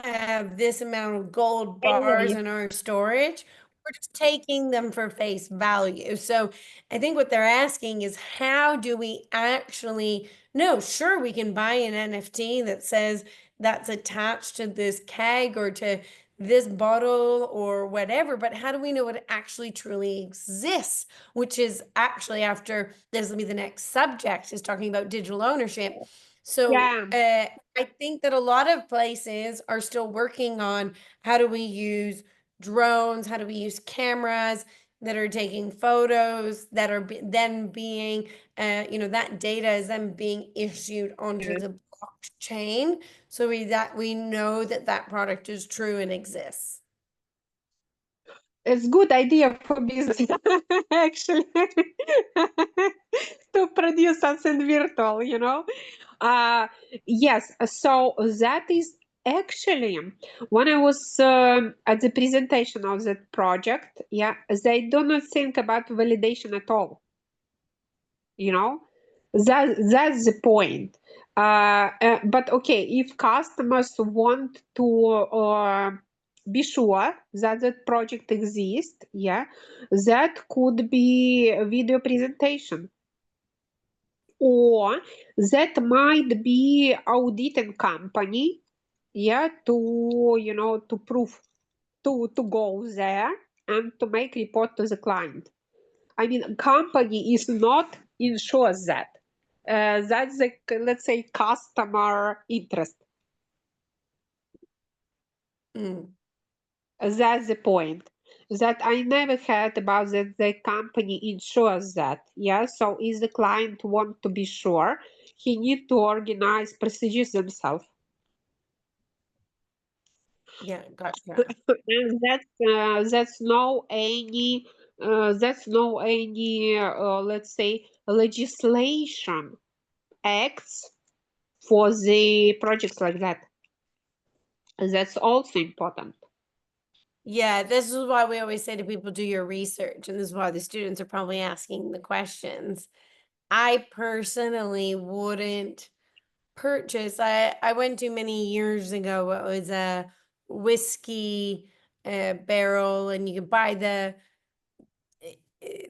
have this amount of gold Yeah, yeah, bars yeah. in our storage. We're just taking them for face value. So I think what they're asking is, how do we actually know? Sure, we can buy an NFT that says that's attached to this keg or to this bottle or whatever, but how do we know it actually truly exists? Which is actually, after this will be the next subject, is talking about digital ownership. So Yeah. I think that a lot of places are still working on, how do we use drones, how do we use cameras that are taking photos that are then being, that data is then being issued onto the blockchain, so we know that that product is true and exists. It's good idea for business, actually, to produce something virtual. Yes, so that is actually when I was at the presentation of that project, yeah, they do not think about validation at all. That's the point. But okay, if customers want to be sure that that project exists, yeah, that could be a video presentation, or that might be auditing company, yeah, to prove, to go there and to make report to the client. I mean, company is not ensures that. That's the, let's say, customer interest. Mm. That's the point. That I never heard about that the company ensures that. Yeah. So if the client want to be sure, he need to organize procedures themselves. Yeah, gotcha. And that's no any let's say legislation acts for the projects like that. That's also important. Yeah, this is why we always say to people, do your research, and this is why the students are probably asking the questions. I personally wouldn't purchase. I went to many years ago. It was a whiskey barrel, and you could buy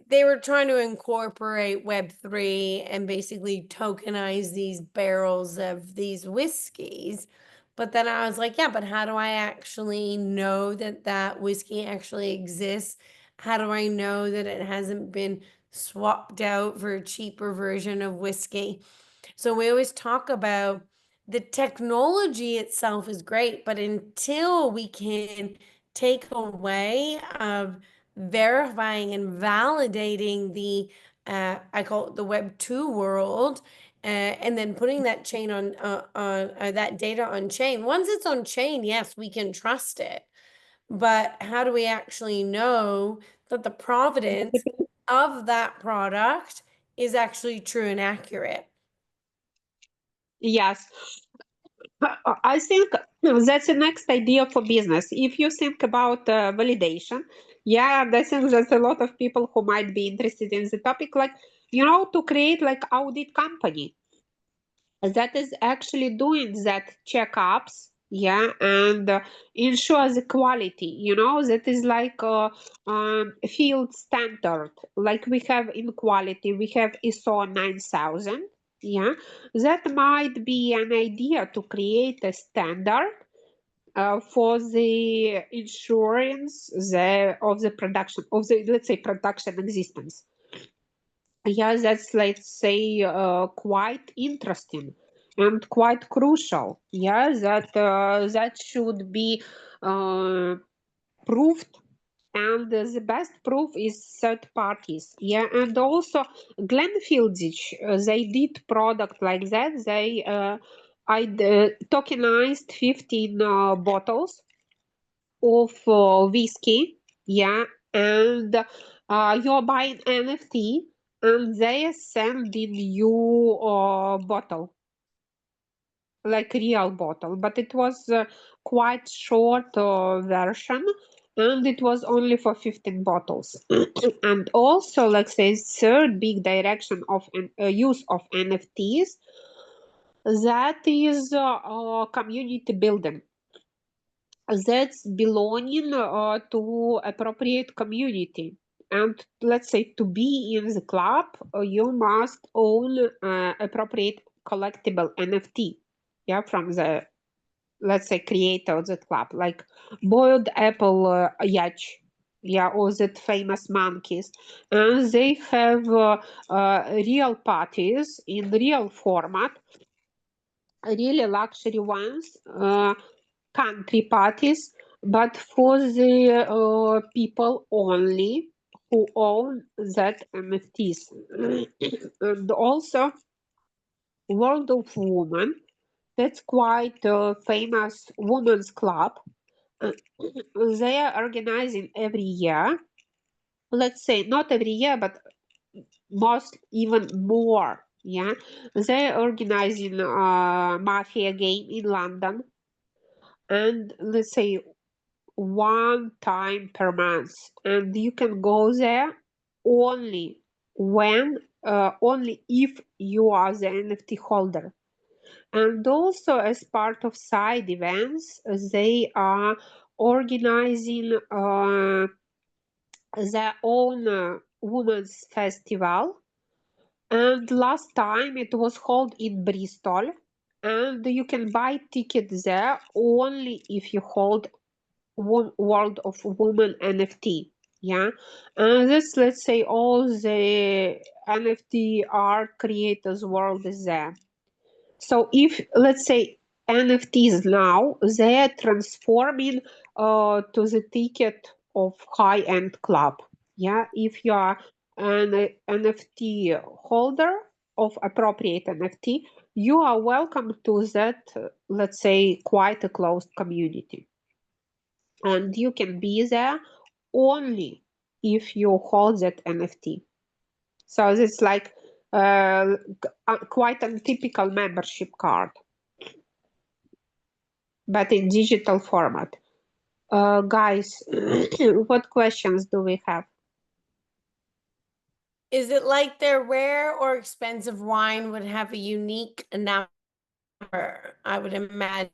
they were trying to incorporate Web3 and basically tokenize these barrels of these whiskeys. But then I was like, yeah, but how do I actually know that that whiskey actually exists? How do I know that it hasn't been swapped out for a cheaper version of whiskey? So we always talk about the technology itself is great, but until we can take away of verifying and validating the I call it the Web 2 world, and then putting that chain on that data on chain. Once it's on chain, yes, we can trust it. But how do we actually know that the provenance of that product is actually true and accurate? Yes. I think that's the next idea for business. If you think about validation, yeah, I think there's a lot of people who might be interested in the topic, like, to create like audit company that is actually doing that checkups, yeah, and ensure the quality, that is like field standard, like we have in quality, we have ISO 9000, yeah, that might be an idea to create a standard for the insurance of the production of the, let's say, production existence. Yeah, that's, let's say, quite interesting and quite crucial. Yeah, that should be proved, and the best proof is third parties. Yeah, and also Glenfieldich, they did product like that. They I tokenized 15 bottles of whiskey, yeah, and you're buying NFT, and they send in you a bottle, like real bottle, but it was quite short version, and it was only for 15 bottles. And also, like say, third big direction of use of NFTs, that is community building. That's belonging to appropriate community, and let's say to be in the club you must own appropriate collectible NFT, yeah, from the, let's say, creator of the club, like boiled apple yacht, yeah, or that famous monkeys, and they have real parties in real format, really luxury ones, country parties, but for the people only who own that NFTs. And also, World of Women, that's quite a famous women's club. They are organizing every year, let's say not every year, but most even more. Yeah, they're organizing a mafia game in London, and let's say one time per month, and you can go there only when only if you are the NFT holder. And also, as part of side events, they are organizing their own women's festival. And last time it was held in Bristol, and you can buy tickets there only if you hold World of Women NFT. Yeah, and this, let's say, all the NFT art creators world is there. So if, let's say, NFTs now, they're transforming to the ticket of high-end club. Yeah, if you are an NFT holder of appropriate NFT, you are welcome to that, let's say, quite a closed community. And you can be there only if you hold that NFT. So it's like quite a typical membership card, but in digital format. Guys, what questions do we have? Is it like their rare or expensive wine would have a unique number? I would imagine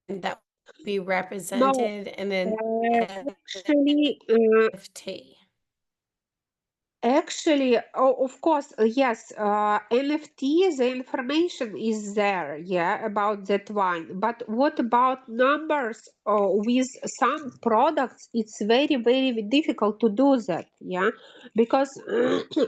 that would be No, represented in an actually, NFT. Actually, oh, of course, yes, NFT, the information is there, yeah, about that wine. But what about numbers? With some products, it's very, very difficult to do that, yeah, because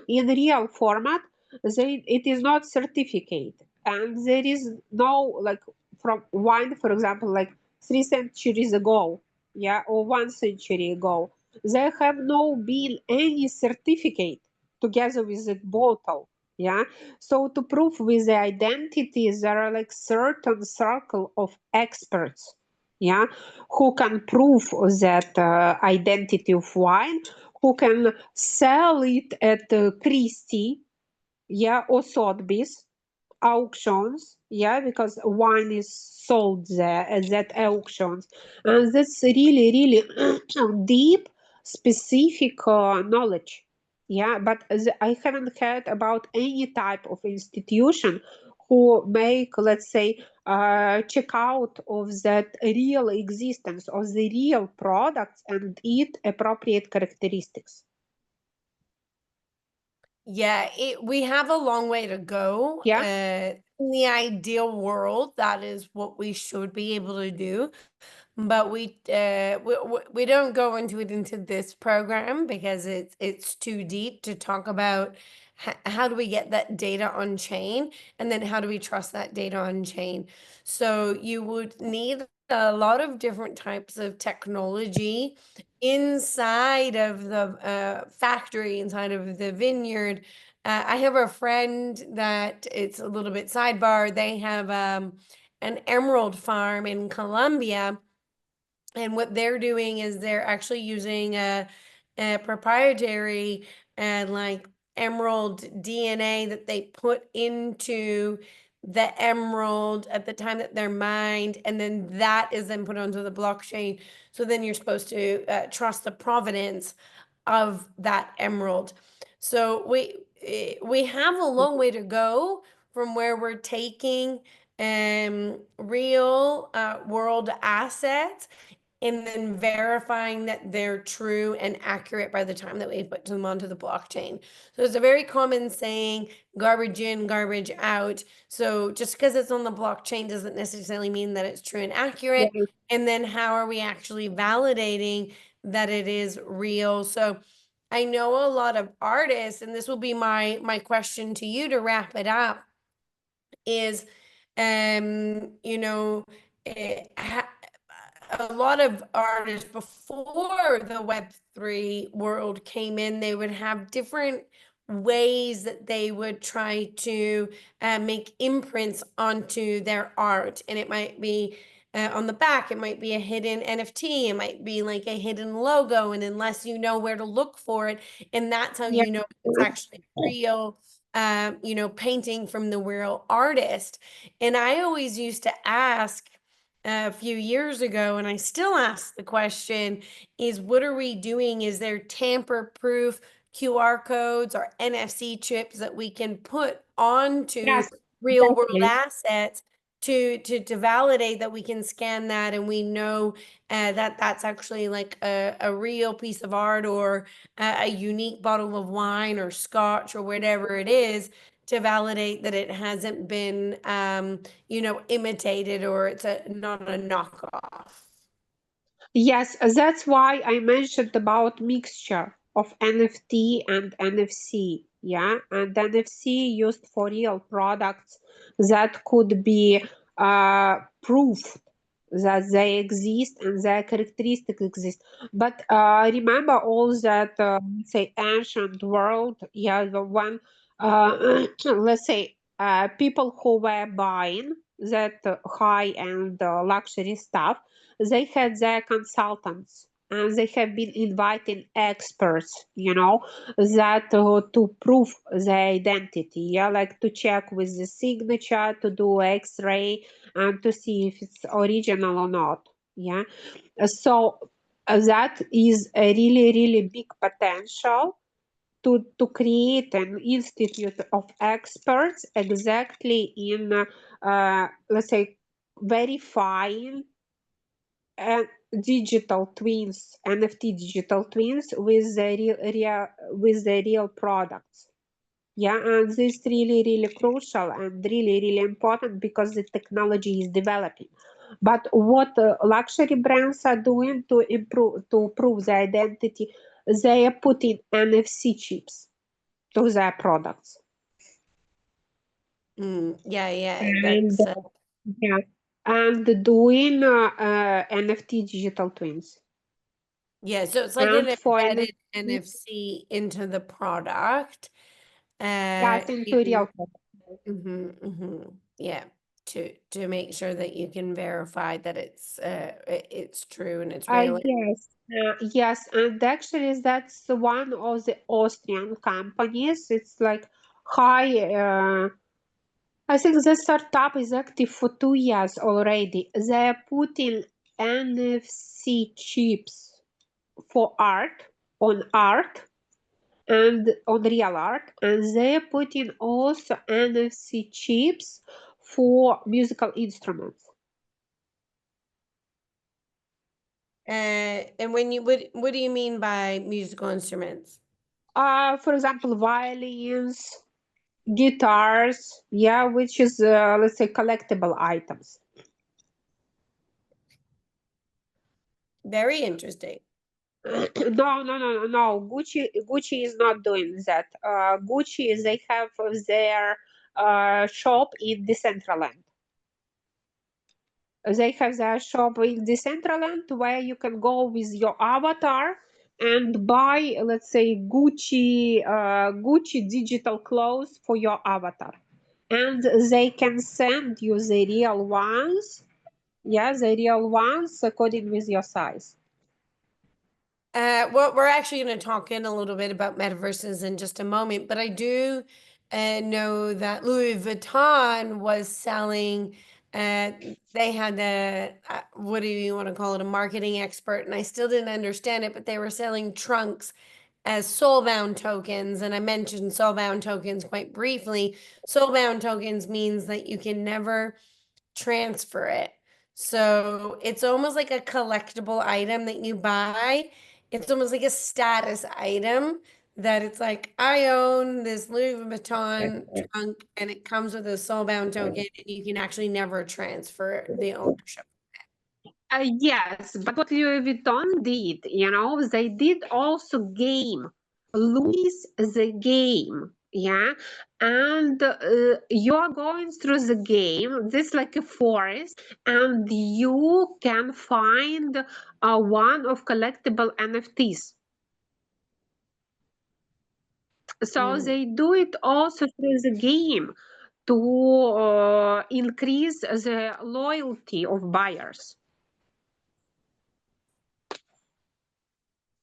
in real format, it is not certificate, and there is no like from wine, for example, like 3 centuries ago, yeah, or 1 century ago. There have no been any certificate together with the bottle. Yeah. So to prove with the identity, there are like certain circle of experts. Yeah, who can prove that identity of wine, who can sell it at Christie, yeah, or Sotheby's auctions, yeah, because wine is sold there at that auctions, and that's really, really deep, specific knowledge. Yeah, but I haven't heard about any type of institution who make, let's say, check out of that real existence of the real products and it appropriate characteristics. Yeah, we have a long way to go. Yeah. In the ideal world, that is what we should be able to do. But we don't go into this program because it's too deep to talk about how do we get that data on chain, and then how do we trust that data on chain. So you would need a lot of different types of technology inside of the factory, inside of the vineyard. I have a friend that, it's a little bit sidebar, they have an emerald farm in Colombia, and what they're doing is they're actually using a proprietary and like emerald DNA that they put into the emerald at the time that they're mined, and then that is then put onto the blockchain. So then you're supposed to trust the provenance of that emerald. So we have a long way to go from where we're taking real world assets and then verifying that they're true and accurate by the time that we put them onto the blockchain. So it's a very common saying, garbage in, garbage out. So just because it's on the blockchain doesn't necessarily mean that it's true and accurate. Yeah. And then how are we actually validating that it is real? So I know a lot of artists, and this will be my question to you to wrap it up, is you know, a lot of artists before the Web3 world came in, they would have different ways that they would try to make imprints onto their art. And it might be on the back, it might be a hidden NFT, it might be like a hidden logo. And unless you know where to look for it, and that's how Yeah. you know it's actually real, painting from the real artist. And I always used to ask a few years ago, and I still ask the question, is what are we doing? Is there tamper-proof QR codes or NFC chips that we can put onto Yes, real world exactly. assets to validate that we can scan that and we know that that's actually like a real piece of art, or a unique bottle of wine or scotch or whatever it is, to validate that it hasn't been imitated, or it's not a knockoff. Yes, that's why I mentioned about mixture of NFT and NFC. Yeah, and NFC used for real products that could be proof that they exist and their characteristics exist. But remember all that, say, ancient world, yeah, the one, let's say, people who were buying that high-end luxury stuff, they had their consultants and they have been inviting experts, that to prove their identity, yeah, like to check with the signature, to do x-ray and to see if it's original or not. Yeah. So that is a really big potential to create an institute of experts exactly in let's say verifying digital twins, NFT digital twins with the real products. Yeah, and this really crucial and really important because the technology is developing. But what luxury brands are doing to prove the identity, they are putting NFC chips to their products. Yeah, And that's yeah, and doing NFT digital twins. yeah, so it's like an And for embedded NFT, NFC into the product. yes, into You real product. yeah, to make sure that you can verify that it's true and it's Uh, real. yes, yes, and actually that's one of the Austrian companies. It's like high. I think the startup is active for 2 years already. They're putting NFC chips for art and on real art, and they're putting also NFC chips for musical instruments. And when you what do you mean by musical instruments? For example, violins, guitars, yeah, which is let's say collectible items. Very interesting. No. Gucci is not doing that. Gucci, they have their shop in Decentraland. They have their shop in Decentraland where you can go with your avatar and buy, let's say, Gucci digital clothes for your avatar, and they can send you the real ones. Yeah, the real ones according with your size. Well, we're actually going to talk in a little bit about metaverses in just a moment, but I do know that Louis Vuitton was selling. Uh, they had what do you want to call it, a marketing expert, and I still didn't understand it, but they were selling trunks as soulbound tokens, and I mentioned soulbound tokens quite briefly. Soulbound tokens means that you can never transfer it. So it's almost like a collectible item that you buy. It's almost like a status item that it's like, I own this Louis Vuitton trunk and it comes with a soulbound token and you can actually never transfer the ownership. Yes, but what Louis Vuitton did, they did also game, Louis the game, yeah, and you are going through the game, this like a forest, and you can find one of collectible NFTs. So Mm. they do it also through the game to increase the loyalty of buyers.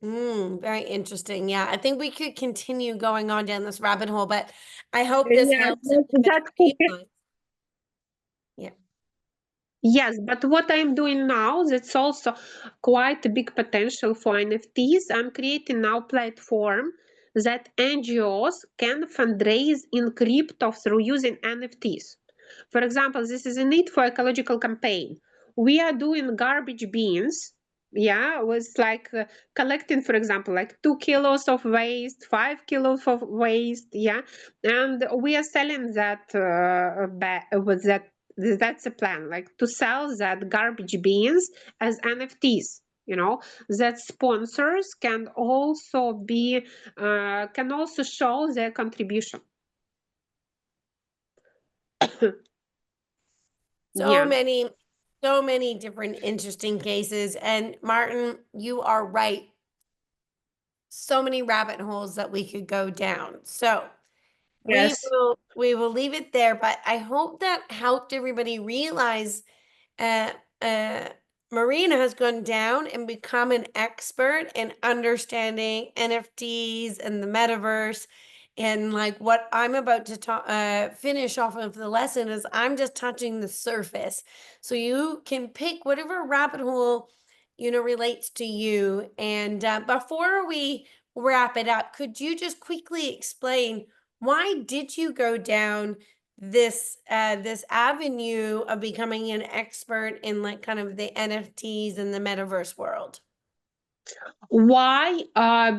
Very interesting. Yeah, I think we could continue going on down this rabbit hole, but I hope this Yes, helps everybody realize. Yeah. yes, but what I'm doing now, that's also quite a big potential for NFTs. I'm creating now platform that NGOs can fundraise in crypto through using NFTs. For example, this is a need for ecological campaign. We are doing garbage bins, yeah, with like collecting, for example, like 2 kilos of waste, 5 kilos of waste, yeah, and we are selling that with that. That's a plan, like to sell that garbage bins as NFTs. That sponsors can also show their contribution. So Yeah. many, so many different interesting cases. And Martin, you are right. So many rabbit holes that we could go down. So Yes. we will leave it there, but I hope that helped everybody realize uh, uh, Marina has gone down and become an expert in understanding NFTs and the metaverse. And like what I'm about to finish off of the lesson is I'm just touching the surface. So you can pick whatever rabbit hole relates to you. And before we wrap it up, could you just quickly explain why did you go down this this avenue of becoming an expert in like kind of the NFTs and the metaverse world? Why?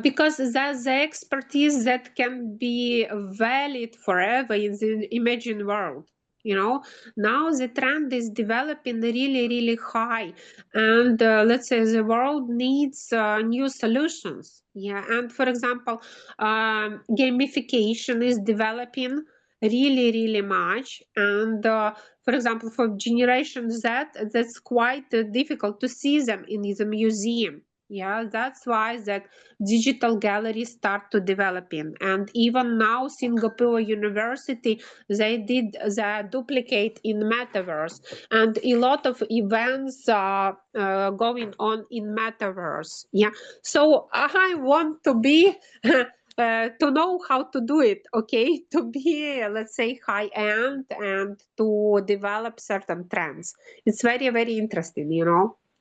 Because that's the expertise that can be valid forever in the imagined world. You know, now the trend is developing really, really high, and let's say the world needs new solutions. Yeah, and for example, gamification is developing really, really much, and for example, for Generation Z, that's quite difficult to see them in the museum. Yeah, that's why that digital galleries start to developing. And even now, Singapore University, they did the duplicate in Metaverse. And a lot of events are going on in Metaverse. Yeah. So I want to be to know how to do it, okay? To be, let's say, high end and to develop certain trends. It's very, very interesting,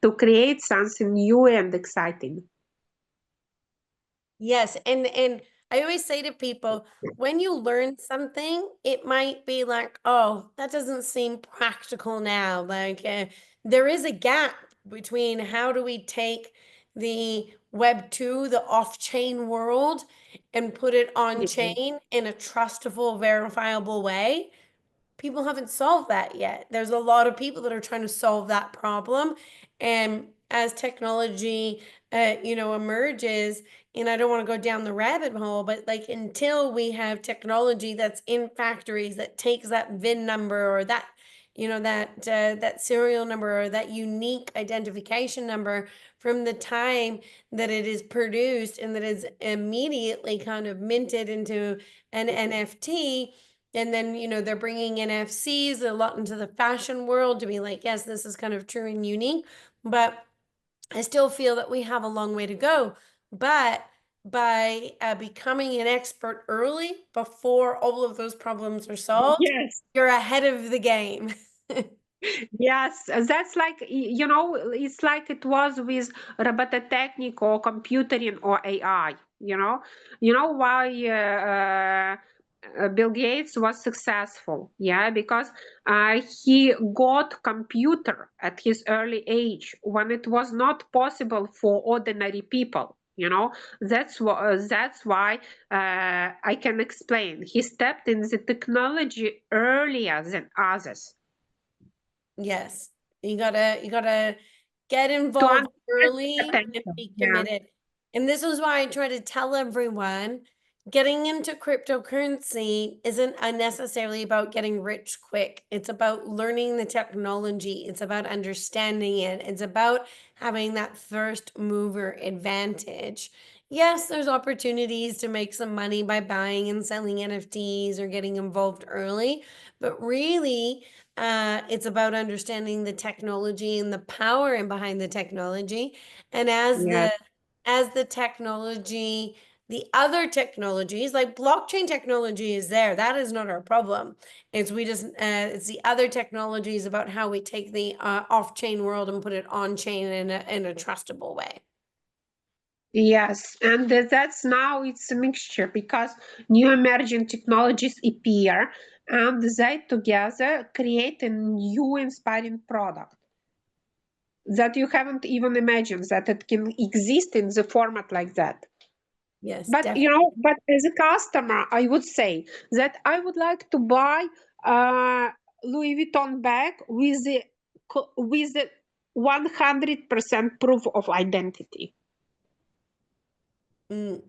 to create something new and exciting. Yes, and I always say to people, when you learn something, it might be like, oh, that doesn't seem practical now. Like there is a gap between how do we take the Web 2, the off-chain world, and put it on Yeah. chain in a trustable, verifiable way. People haven't solved that yet. There's a lot of people that are trying to solve that problem. And as technology, emerges, and I don't want to go down the rabbit hole, but like until we have technology that's in factories that takes that VIN number or that, that serial number or that unique identification number from the time that it is produced and that is immediately kind of minted into an NFT, and then, they're bringing NFCs a lot into the fashion world to be like, yes, this is kind of true and unique. But I still feel that we have a long way to go. But by becoming an expert early before all of those problems are solved, Yes. you're ahead of the game. Yes, that's like, it's like it was with robototechnic or computing or AI, You know why Bill Gates was successful? Yeah, because he got computer at his early age when it was not possible for ordinary people. That's why I can explain. He stepped in the technology earlier than others. Yes. You gotta get To involved understand the early and potential. be Yeah. committed. And this is why I try to tell everyone getting into cryptocurrency isn't unnecessarily about getting rich quick. It's about learning the technology. It's about understanding it. It's about having that first mover advantage. Yes, there's opportunities to make some money by buying and selling NFTs or getting involved early, but really, it's about understanding the technology and the power in behind the technology. And Yes. as the technology, the other technologies like blockchain technology is there. That is not our problem. It's the other technologies about how we take the off-chain world and put it on chain in a trustable way. Yes, and that's now it's a mixture because new emerging technologies appear and they together create a new inspiring product that you haven't even imagined that it can exist in the format like that. Yes, But definitely. but as a customer, I would say that I would like to buy Louis Vuitton bag with the 100% proof of identity. Mm,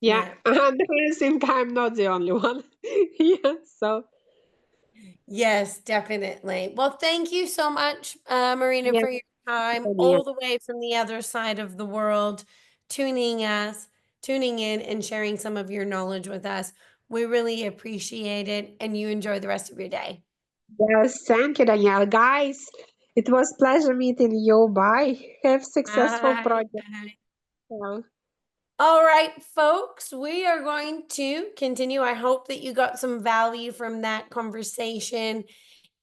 Yeah, yeah. and I think I'm not the only one. Yeah, so Yes, definitely. Well, thank you so much, Marina, yes, for your time yeah. all the way from the other side of the world, tuning us, tuning in and sharing some of your knowledge with us. We really appreciate it, and you enjoy the rest of your day. Yes, thank you, Danielle. Guys, it was pleasure meeting you. Bye. Have successful Bye. project. Ciao. All right, folks, we are going to continue. I hope that you got some value from that conversation.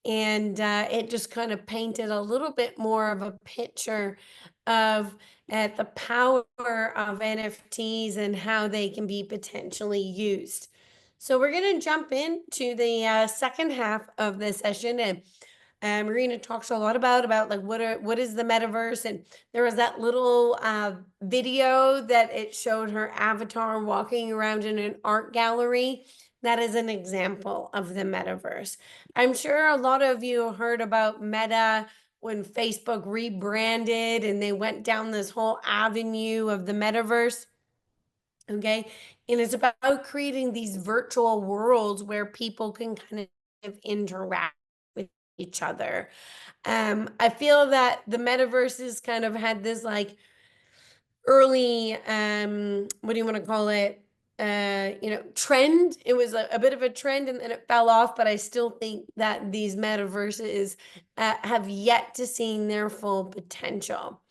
And it just kind of painted a little bit more of a picture of the power of NFTs and how they can be potentially used. So we're going to jump into the second half of the session, and Marina talks a lot about like what is the metaverse, and there was that little video that it showed her avatar walking around in an art gallery. That is an example of the metaverse. I'm sure a lot of you heard about Meta when Facebook rebranded and they went down this whole avenue of the metaverse. Okay. And it's about creating these virtual worlds where people can kind of interact with each other. I feel that the metaverse has kind of had this like early, what do you want to call it? Trend. It was a bit of a trend and then it fell off, but I still think that these metaverses have yet to see their full potential.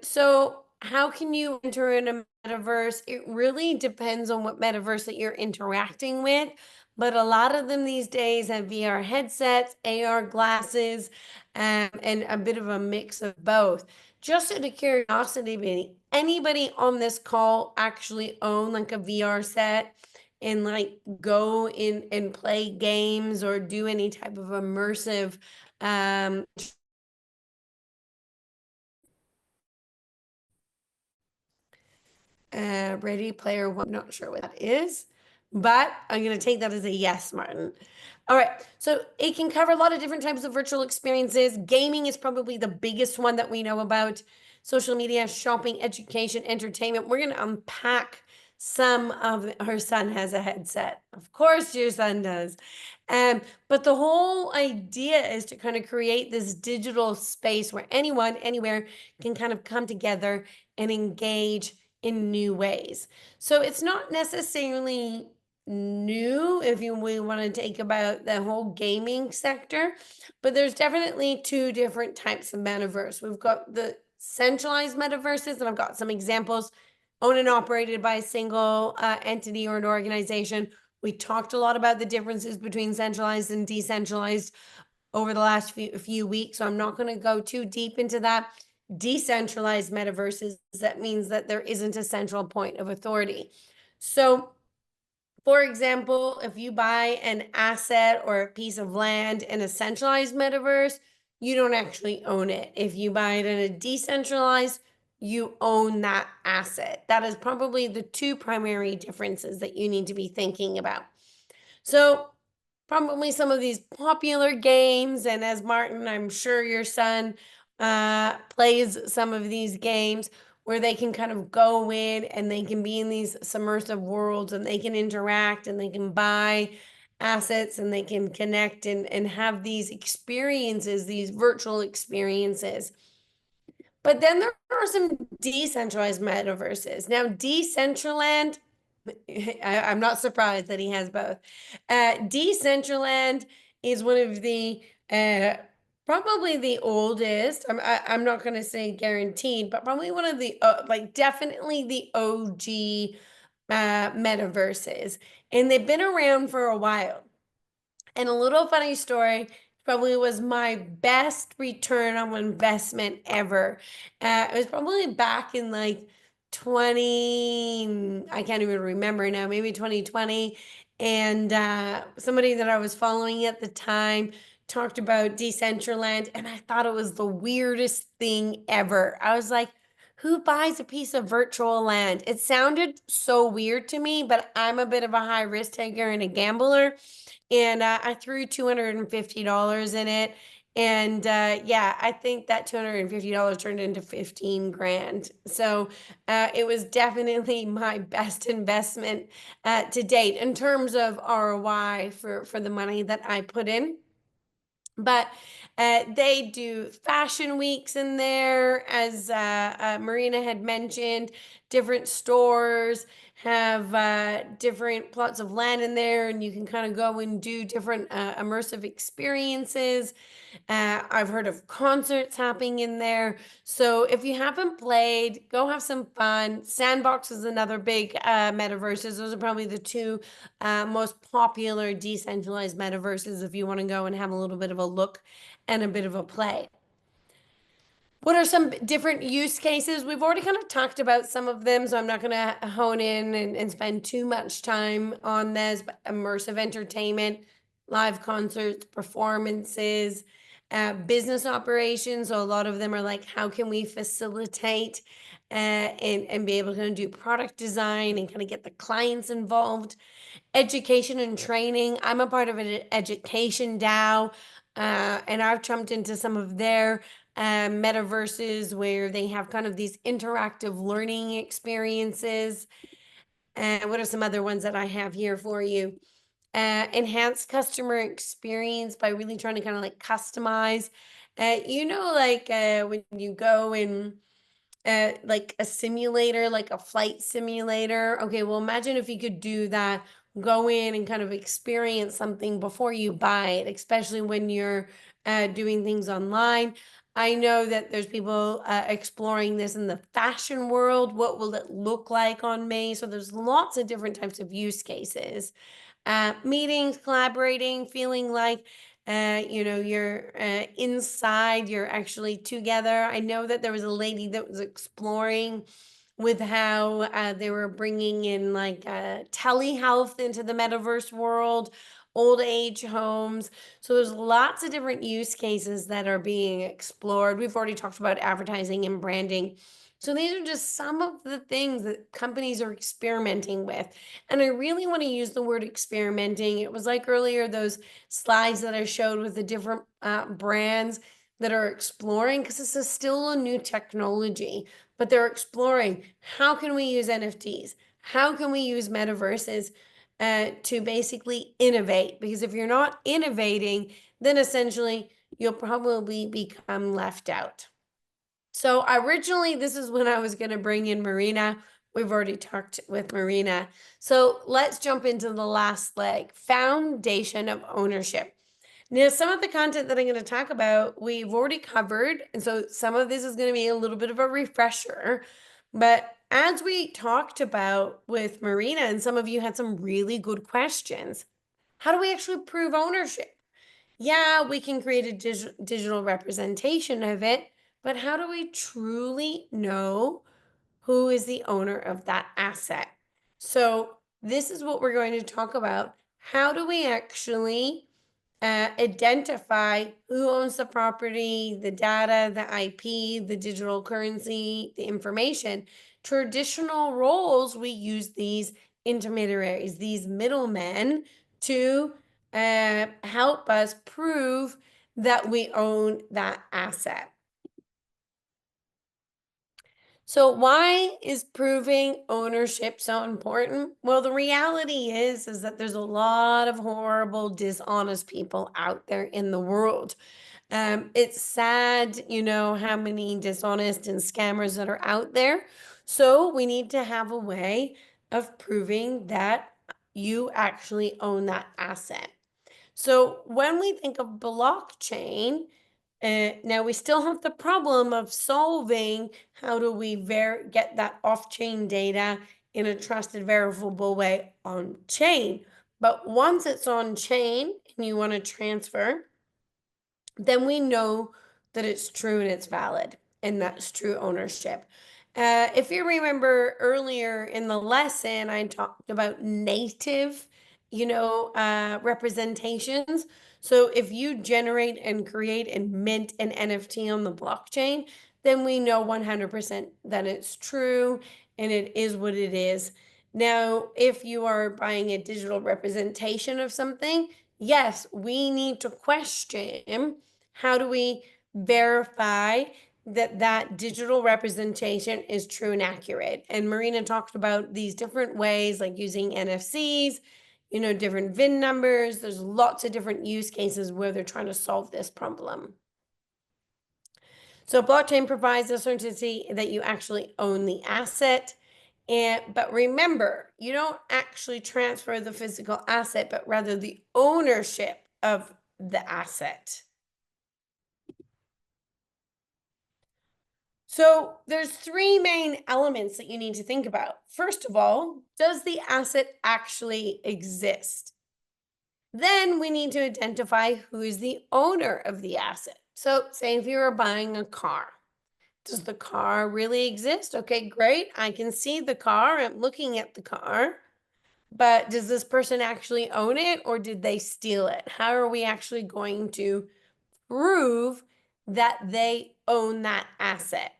So how can you enter in a metaverse? It really depends on what metaverse that you're interacting with. But a lot of them these days have VR headsets, AR glasses, and a bit of a mix of both. Just out of curiosity, anybody on this call actually own like a VR set and like go in and play games or do any type of immersive Ready Player One. I'm not sure what that is, but I'm going to take that as a yes, Martin. All right. So it can cover a lot of different types of virtual experiences. Gaming is probably the biggest one that we know about. Social media, shopping, education, entertainment. We're going to unpack some of her son has a headset. Of course, your son does. But the whole idea is to kind of create this digital space where anyone, anywhere can kind of come together and engage in new ways. So it's not necessarily new if we want to take about the whole gaming sector, but there's definitely two different types of metaverse. We've got the centralized metaverses, and I've got some examples owned and operated by a single entity or an organization. We talked a lot about the differences between centralized and decentralized over the last few weeks, so I'm not going to go too deep into that. Decentralized metaverses, that means that there isn't a central point of authority. So for example, if you buy an asset or a piece of land in a centralized metaverse, you don't actually own it. If you buy it in a decentralized, you own that asset. That is probably the two primary differences that you need to be thinking about. So probably some of these popular games, and as Martin, I'm sure your son plays some of these games where they can kind of go in and they can be in these submersive worlds and they can interact and they can buy assets and they can connect and have these experiences, these virtual experiences. But then there are some decentralized metaverses. Now, Decentraland, I'm not surprised that he has both. Decentraland is one of the probably the oldest. I'm not going to say guaranteed, but probably one of the like definitely the OG metaverses, and they've been around for a while. And a little funny story, probably was my best return on investment ever. It was probably back in like 20, I can't even remember now, maybe 2020. And somebody that I was following at the time talked about Decentraland, and I thought it was the weirdest thing ever. I was like, who buys a piece of virtual land? It sounded so weird to me, but I'm a bit of a high risk taker and a gambler. And I threw $250 in it. And yeah, I think that $250 turned into 15 grand. So it was definitely my best investment to date in terms of ROI for the money that I put in. But they do fashion weeks in there, as Marina had mentioned. different stores have different plots of land in there, and you can kind of go and do different immersive experiences. I've heard of concerts happening in there. So if you haven't played, go have some fun. Sandbox is another big metaverses. Those are probably the two most popular decentralized metaverses if you want to go and have a little bit of a look and a bit of a play. What are some different use cases? We've already kind of talked about some of them, so I'm not going to hone in and spend too much time on this, but immersive entertainment, live concerts, performances, business operations. So a lot of them are like, how can we facilitate and be able to do product design and kind of get the clients involved? Education and training. I'm a part of an education DAO, and I've jumped into some of their metaverses where they have kind of these interactive learning experiences. And what are some other ones that I have here for you? Enhance customer experience by really trying to kind of like customize. When you go and like a simulator, like a flight simulator. Okay, well, imagine if you could do that, go in and kind of experience something before you buy it, especially when you're doing things online. I know that there's people exploring this in the fashion world. What will it look like on me? So there's lots of different types of use cases. Meetings, collaborating, feeling like you're inside, you're actually together. I know that there was a lady that was exploring with how they were bringing in like telehealth into the metaverse world, old age homes. So there's lots of different use cases that are being explored. We've already talked about advertising and branding. So these are just some of the things that companies are experimenting with. And I really want to use the word experimenting. It was like earlier, those slides that I showed with the different brands that are exploring, because this is still a new technology, but they're exploring how can we use NFTs? How can we use metaverses to basically innovate? Because if you're not innovating, then essentially you'll probably become left out. So originally, this is when I was going to bring in Marina. We've already talked with Marina. So let's jump into the last leg, foundation of ownership. Now, some of the content that I'm going to talk about, we've already covered. And so some of this is going to be a little bit of a refresher. But as we talked about with Marina, and some of you had some really good questions, how do we actually prove ownership? Yeah, we can create a digital representation of it, but how do we truly know who is the owner of that asset? So this is what we're going to talk about. How do we actually identify who owns the property, the data, the IP, the digital currency, the information? Traditional roles, we use these intermediaries, these middlemen to help us prove that we own that asset. So why is proving ownership so important? Well, the reality is that there's a lot of horrible, dishonest people out there in the world. It's sad, how many dishonest and scammers that are out there. So we need to have a way of proving that you actually own that asset. So when we think of blockchain, now we still have the problem of solving how do we get that off-chain data in a trusted, verifiable way on chain. But once it's on chain and you want to transfer, then we know that it's true and it's valid, and that's true ownership. If you remember earlier in the lesson, I talked about native, representations. So if you generate and create and mint an NFT on the blockchain, then we know 100% that it's true and it is what it is. Now, if you are buying a digital representation of something, yes, we need to question how do we verify that that digital representation is true and accurate? And Marina talked about these different ways, like using NFCs, different VIN numbers. There's lots of different use cases where they're trying to solve this problem. So blockchain provides the certainty that you actually own the asset. But remember, you don't actually transfer the physical asset, but rather the ownership of the asset. So there's three main elements that you need to think about. First of all, does the asset actually exist? Then we need to identify who is the owner of the asset. So say if you were buying a car, does the car really exist? Okay, great. I can see the car. I'm looking at the car. But does this person actually own it or did they steal it? How are we actually going to prove that they own that asset?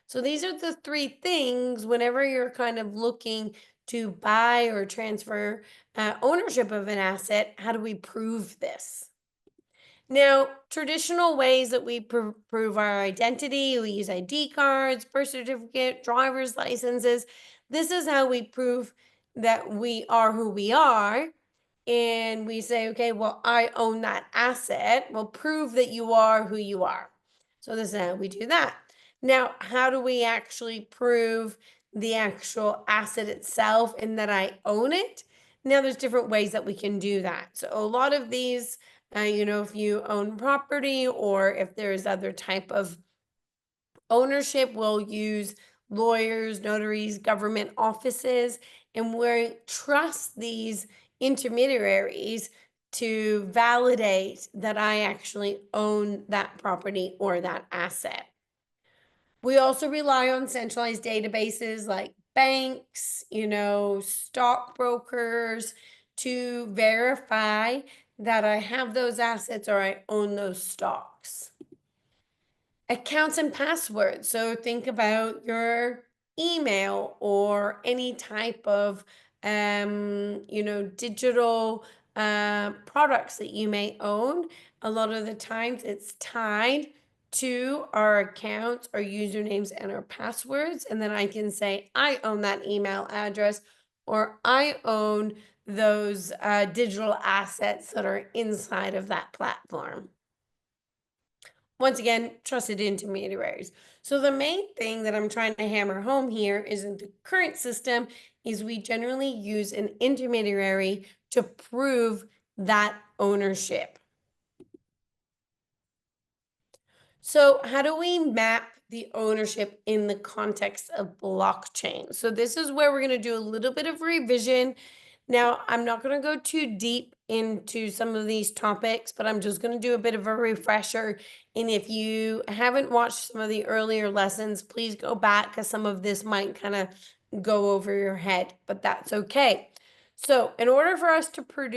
So these are the three things whenever you're kind of looking to buy or transfer ownership of an asset, how do we prove this? Now, traditional ways that we prove our identity, we use ID cards, birth certificate, driver's licenses. This is how we prove that we are who we are. And we say, okay, well, I own that asset. Well, prove that you are who you are. So this is how we do that. Now, how do we actually prove the actual asset itself and that I own it? Now, there's different ways that we can do that. So a lot of these if you own property or if there's other type of ownership, we'll use lawyers, notaries, government offices, and we trust these intermediaries to validate that I actually own that property or that asset. We also rely on centralized databases like banks, stockbrokers to verify that I have those assets or I own those stocks. Accounts and passwords. So think about your email or any type of digital products that you may own. A lot of the times it's tied to our accounts, our usernames, and our passwords. And then I can say, I own that email address or I own those digital assets that are inside of that platform. Once again, trusted intermediaries. So the main thing that I'm trying to hammer home here is in the current system is we generally use an intermediary to prove that ownership. So how do we map the ownership in the context of blockchain? So this is where we're going to do a little bit of revision. Now, I'm not going to go too deep into some of these topics, but I'm just going to do a bit of a refresher. And if you haven't watched some of the earlier lessons, please go back because some of this might kind of go over your head, but that's okay. So in order for us to prove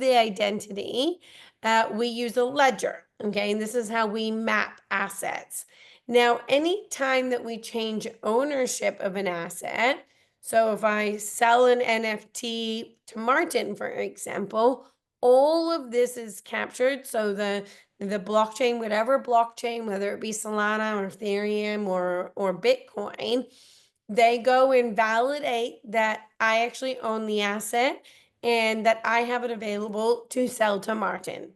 the identity, we use a ledger, okay? And this is how we map assets. Now, any time that we change ownership of an asset, so if I sell an NFT to Martin, for example, all of this is captured. So the blockchain, whatever blockchain, whether it be Solana or Ethereum or Bitcoin, they go and validate that I actually own the asset and that I have it available to sell to Martin.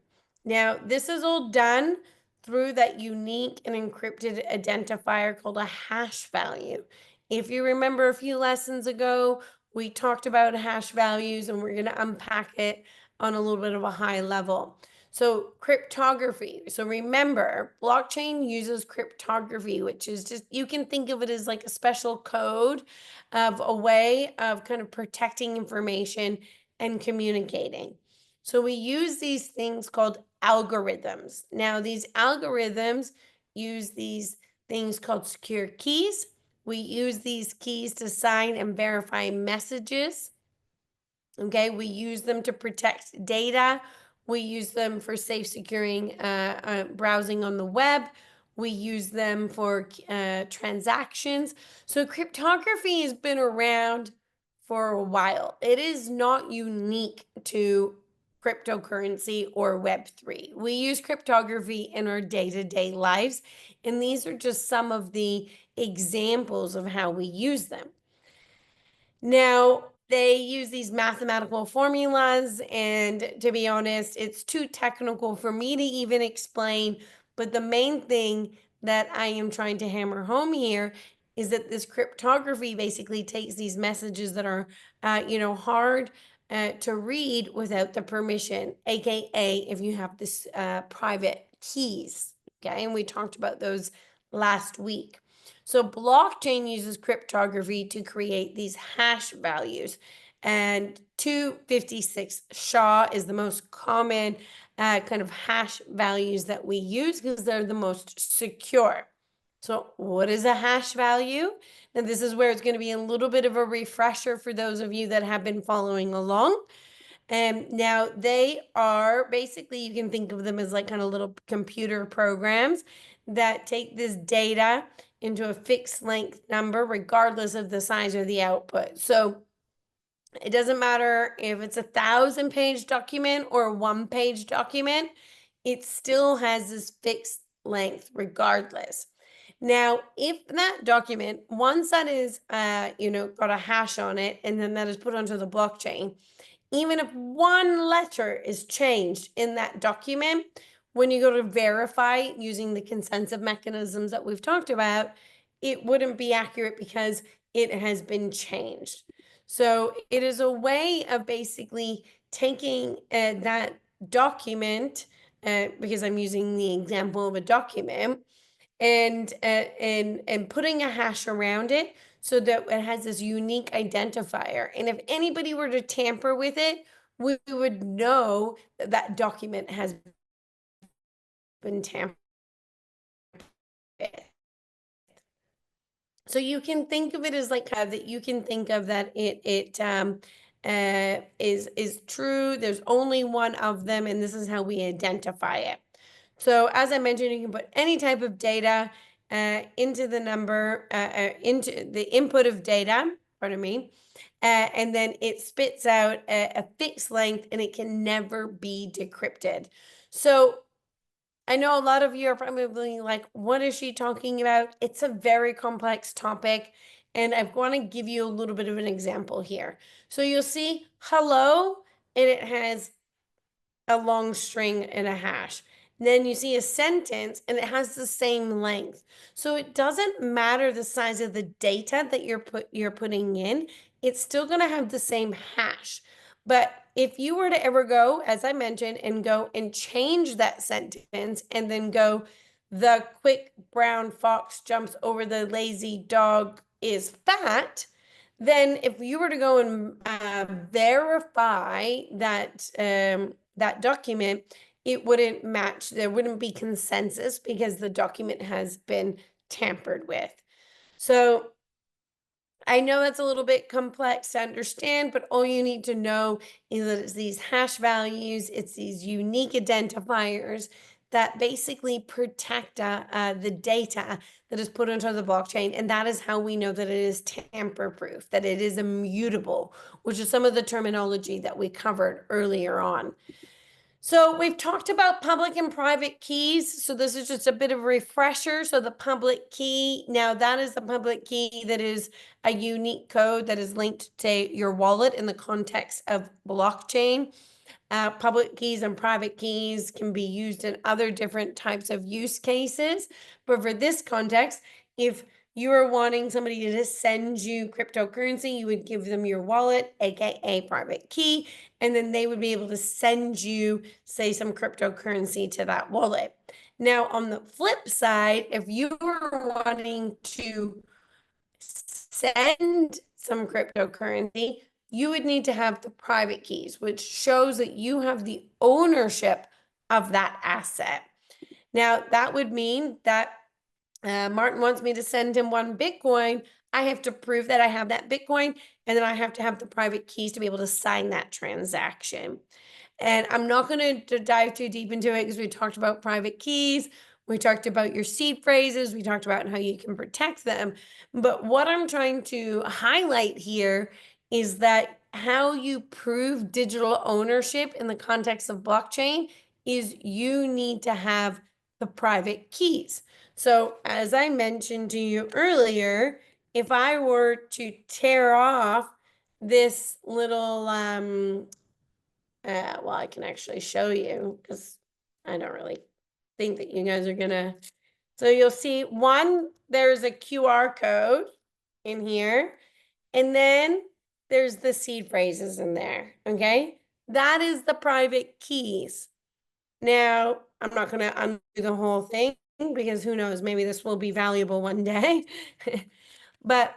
Now, this is all done through that unique and encrypted identifier called a hash value. If you remember a few lessons ago, we talked about hash values and we're going to unpack it on a little bit of a high level. So cryptography. So remember, blockchain uses cryptography, which is just, you can think of it as like a special code of a way of kind of protecting information and communicating. So we use these things called algorithms. Now, these algorithms use these things called secure keys. We use these keys to sign and verify messages. Okay, we use them to protect data. We use them for safe securing browsing on the web. We use them for transactions. So cryptography has been around for a while. It is not unique to cryptocurrency or Web3. We use cryptography in our day-to-day lives, and these are just some of the examples of how we use them. Now, they use these mathematical formulas, and to be honest, it's too technical for me to even explain. But the main thing that I am trying to hammer home here is that this cryptography basically takes these messages that are, hard to read without the permission, aka if you have this private keys. Okay, and we talked about those last week. So blockchain uses cryptography to create these hash values, and 256 SHA is the most common kind of hash values that we use because they're the most secure. So what is a hash value? And this is where it's going to be a little bit of a refresher for those of you that have been following along. Now they are basically, you can think of them as like kind of little computer programs that take this data into a fixed length number, regardless of the size or the output. So it doesn't matter if it's 1,000-page document or a 1-page document, it still has this fixed length regardless. Now, if that document, once that is, got a hash on it, and then that is put onto the blockchain, even if one letter is changed in that document, when you go to verify using the consensus mechanisms that we've talked about, it wouldn't be accurate because it has been changed. So it is a way of basically taking that document, because I'm using the example of a document, and putting a hash around it so that it has this unique identifier. And if anybody were to tamper with it, we would know that that document has been tampered with. So you can think of it as like that. You can think of that is true. There's only one of them, and this is how we identify it. So as I mentioned, you can put any type of data into the number, into the input of data, pardon me, and then it spits out a fixed length, and it can never be decrypted. So I know a lot of you are probably like, what is she talking about? It's a very complex topic, and I want to give you a little bit of an example here. So you'll see hello, and it has a long string and a hash. Then you see a sentence and it has the same length. So it doesn't matter the size of the data that you're putting in, it's still going to have the same hash. But if you were to ever go, as I mentioned, and go and change that sentence and then go, the quick brown fox jumps over the lazy dog is fat, then if you were to go and verify that that document, it wouldn't match. There wouldn't be consensus because the document has been tampered with. So I know that's a little bit complex to understand, but all you need to know is that it's these hash values, it's these unique identifiers that basically protect the data that is put onto the blockchain. And that is how we know that it is tamper-proof, that it is immutable, which is some of the terminology that we covered earlier on. So we've talked about public and private keys. So this is just a bit of a refresher. So the public key, now that is the public key that is a unique code that is linked to your wallet in the context of blockchain. Public keys and private keys can be used in other different types of use cases. But for this context, if you are wanting somebody to just send you cryptocurrency, you would give them your wallet, aka private key, and then they would be able to send you, say, some cryptocurrency to that wallet. Now, on the flip side, if you were wanting to send some cryptocurrency, you would need to have the private keys, which shows that you have the ownership of that asset. Now, that would mean that Martin wants me to send him 1 Bitcoin. I have to prove that I have that Bitcoin, and then I have to have the private keys to be able to sign that transaction. And I'm not going to dive too deep into it because we talked about private keys. We talked about your seed phrases. We talked about how you can protect them. But what I'm trying to highlight here is that how you prove digital ownership in the context of blockchain is you need to have the private keys. So as I mentioned to you earlier, if I were to tear off this little well, I can actually show you because I don't really think that you guys are gonna So you'll see there's a QR code in here, and then there's the seed phrases in there, okay? That is the private keys. Now, I'm not going to undo the whole thing because who knows, maybe this will be valuable one day. But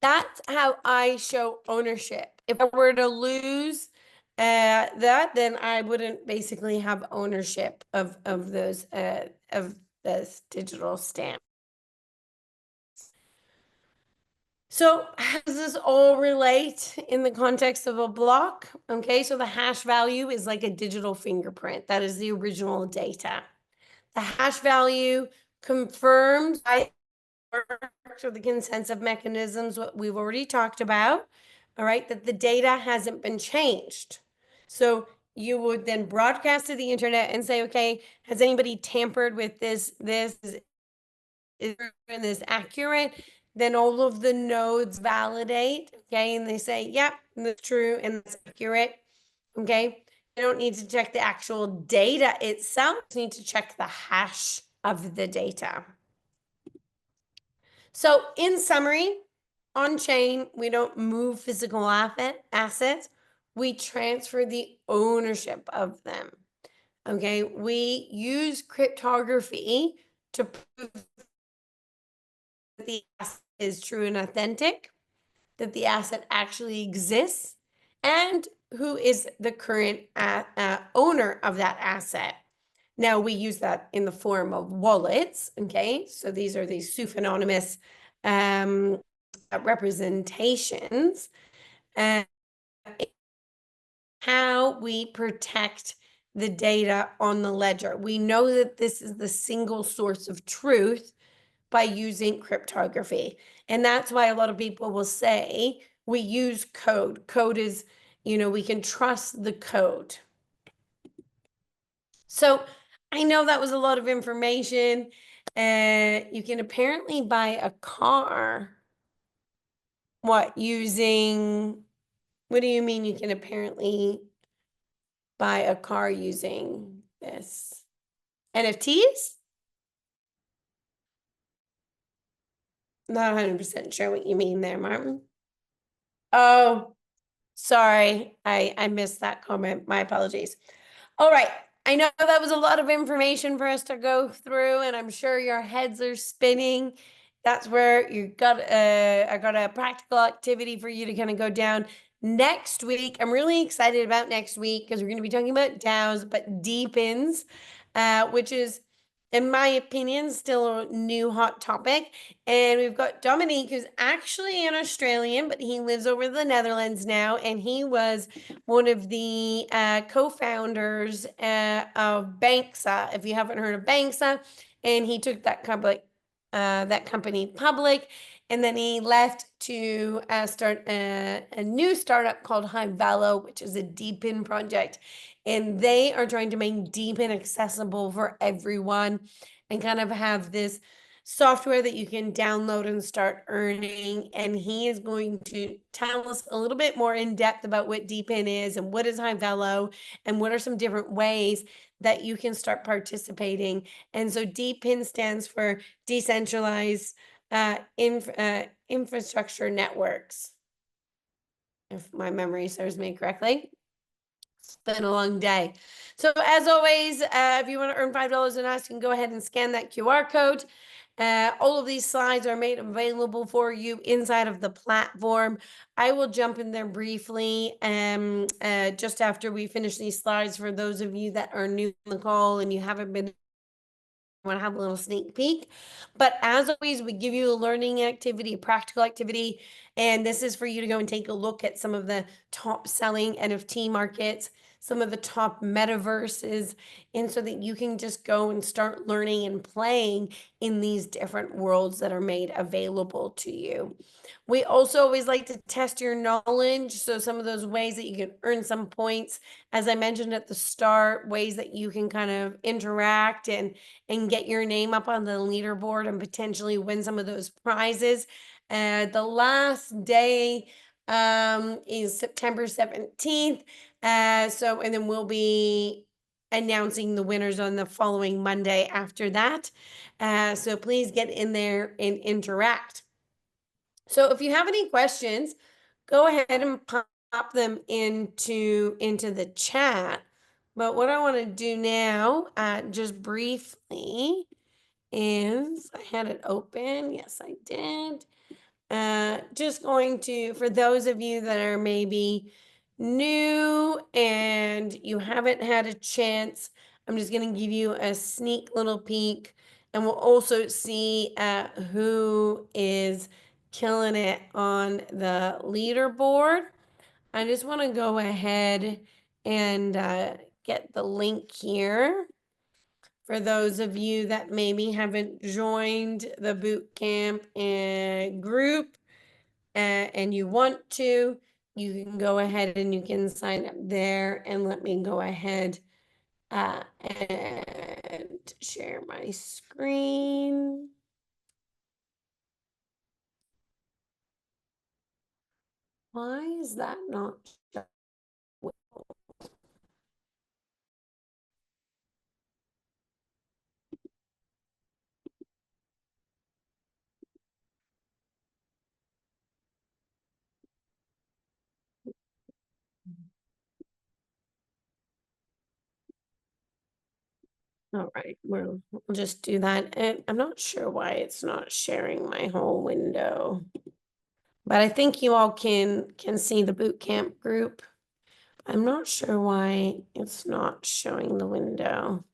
that's how I show ownership. If I were to lose that, then I wouldn't basically have ownership of those of this digital stamp. So how does this all relate in the context of a block? Okay, so the hash value is like a digital fingerprint. That is the original data. The hash value confirms by or the consensus mechanisms, what we've already talked about, all right, that the data hasn't been changed. So you would then broadcast to the internet and say, okay, has anybody tampered with this? Is this accurate? Then all of the nodes validate, okay, and they say, yep, that's true and that's accurate, okay? You don't need to check the actual data itself, you need to check the hash of the data. So in summary, on chain, we don't move physical assets, we transfer the ownership of them. Okay, we use cryptography to prove that the asset is true and authentic, that the asset actually exists, and who is the current owner of that asset. Now we use that in the form of wallets, okay? So these are these pseudonymous representations. How we protect the data on the ledger. We know that this is the single source of truth by using cryptography. And that's why a lot of people will say we use code. Code is, we can trust the code. So I know that was a lot of information. You can apparently buy a car. What do you mean you can apparently buy a car using this? NFTs? Not 100% sure what you mean there, Martin. Oh, sorry. I missed that comment. My apologies. All right. I know that was a lot of information for us to go through, and I'm sure your heads are spinning. That's where I got a practical activity for you to kind of go down. Next week, I'm really excited about next week because we're going to be talking about DAOs, but deepins, which is, in my opinion, still a new hot topic. And we've got Dominique, who's actually an Australian, but he lives over the Netherlands now. And he was one of the co-founders of Banksa, if you haven't heard of Banksa. And he took that company public. And then he left to start a new startup called Hivelo, which is a DeepIn project. And they are trying to make DeepIn accessible for everyone and kind of have this software that you can download and start earning. And he is going to tell us a little bit more in depth about what DeepIn is and what is Hivelo and what are some different ways that you can start participating. And so DeepIn stands for Decentralized Infrastructure Networks, if my memory serves me correctly. It's been a long day. So as always, if you want to earn $5 and us, you can go ahead and scan that QR code. All of these slides are made available for you inside of the platform. I will jump in there briefly just after we finish these slides for those of you that are new on the call and you haven't been want to have a little sneak peek. But as always, we give you a learning activity, a practical activity, and this is for you to go and take a look at some of the top selling NFT markets, some of the top metaverses, and so that you can just go and start learning and playing in these different worlds that are made available to you. We also always like to test your knowledge. So some of those ways that you can earn some points, as I mentioned at the start, ways that you can kind of interact and get your name up on the leaderboard and potentially win some of those prizes. The last day is September 17th. And then we'll be announcing the winners on the following Monday after that. So please get in there and interact. So if you have any questions, go ahead and pop them into the chat. But what I want to do now, just briefly, is I had it open. Yes, I did. Just going to, for those of you that are maybe new and you haven't had a chance, I'm just going to give you a sneak little peek, and we'll also see who is killing it on the leaderboard. I just want to go ahead and get the link here. For those of you that maybe haven't joined the bootcamp group and you want to, you can go ahead and you can sign up there, and let me go ahead and share my screen. Why is that not showing? All right, we'll just do that. And I'm not sure why it's not sharing my whole window, but I think you all can see the bootcamp group. I'm not sure why it's not showing the window.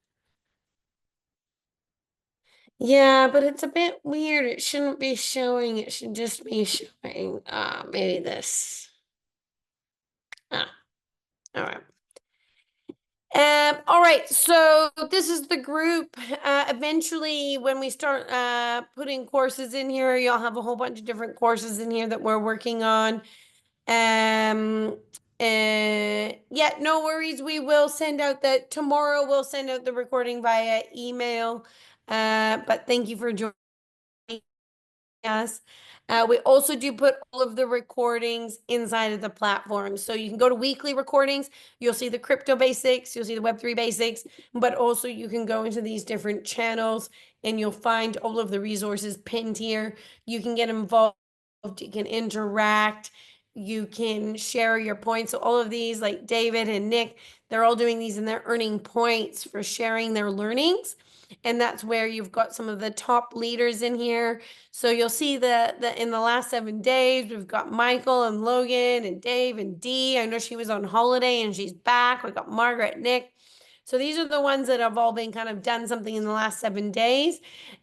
Yeah, but it's a bit weird. It shouldn't be showing. It should just be showing maybe this. Ah, all right. All right, so this is the group. Eventually, when we start putting courses in here, you'll have a whole bunch of different courses in here that we're working on. Yeah, no worries. We will send out tomorrow. We'll send out the recording via email. But thank you for joining us. We also do put all of the recordings inside of the platform. So you can go to weekly recordings. You'll see the crypto basics. You'll see the Web3 basics. But also you can go into these different channels and you'll find all of the resources pinned here. You can get involved. You can interact. You can share your points. So all of these, like David and Nick, they're all doing these and they're earning points for sharing their learnings. And that's where you've got some of the top leaders in here. So you'll see that in the last 7 days, we've got Michael and Logan and Dave and Dee. I know she was on holiday and she's back. We got Margaret, Nick. So these are the ones that have all been kind of done something in the last 7 days.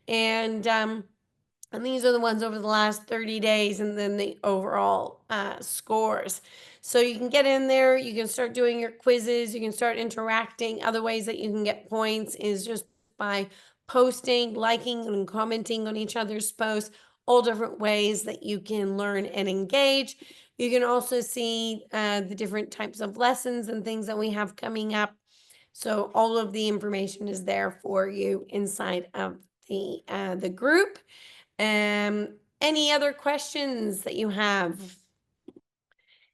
And these are the ones over the last 30 days and then the overall scores. So you can get in there, you can start doing your quizzes, you can start interacting. Other ways that you can get points is just by posting, liking, and commenting on each other's posts, all different ways that you can learn and engage. You can also see the different types of lessons and things that we have coming up. So all of the information is there for you inside of the group. Any other questions that you have?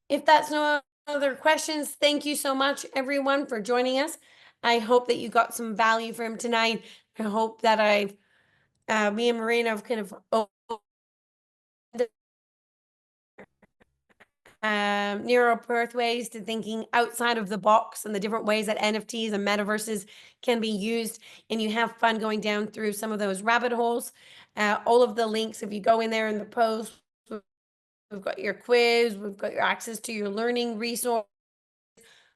If that's no other questions, thank you so much, everyone, for joining us. I hope that you got some value from tonight. I hope that me and Marina have kind of neural pathways to thinking outside of the box and the different ways that NFTs and metaverses can be used. And you have fun going down through some of those rabbit holes. All of the links, if you go in there in the post, we've got your quiz, we've got your access to your learning resource.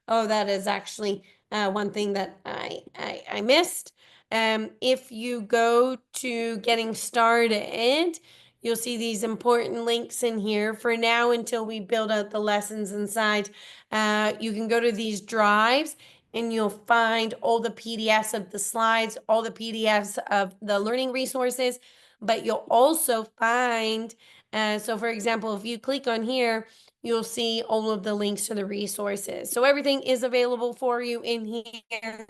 Oh, that is actually one thing that I missed. If you go to getting started, you'll see these important links in here. For now, until we build out the lessons inside, you can go to these drives and you'll find all the PDFs of the slides, all the PDFs of the learning resources, but you'll also find, so for example, if you click on here, you'll see all of the links to the resources. So everything is available for you in here.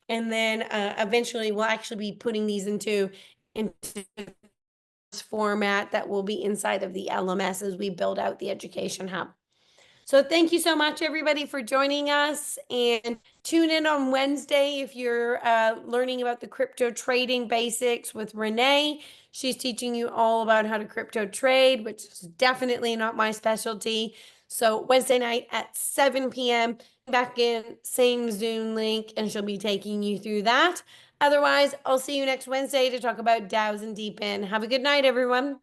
And then eventually we'll actually be putting these into this format that will be inside of the LMS as we build out the Education Hub. So thank you so much, everybody, for joining us. And tune in on Wednesday if you're learning about the crypto trading basics with Renee. She's teaching you all about how to crypto trade, which is definitely not my specialty. So Wednesday night at 7 p.m., back in, same Zoom link, and she'll be taking you through that. Otherwise, I'll see you next Wednesday to talk about DAOs and Deepin. Have a good night, everyone.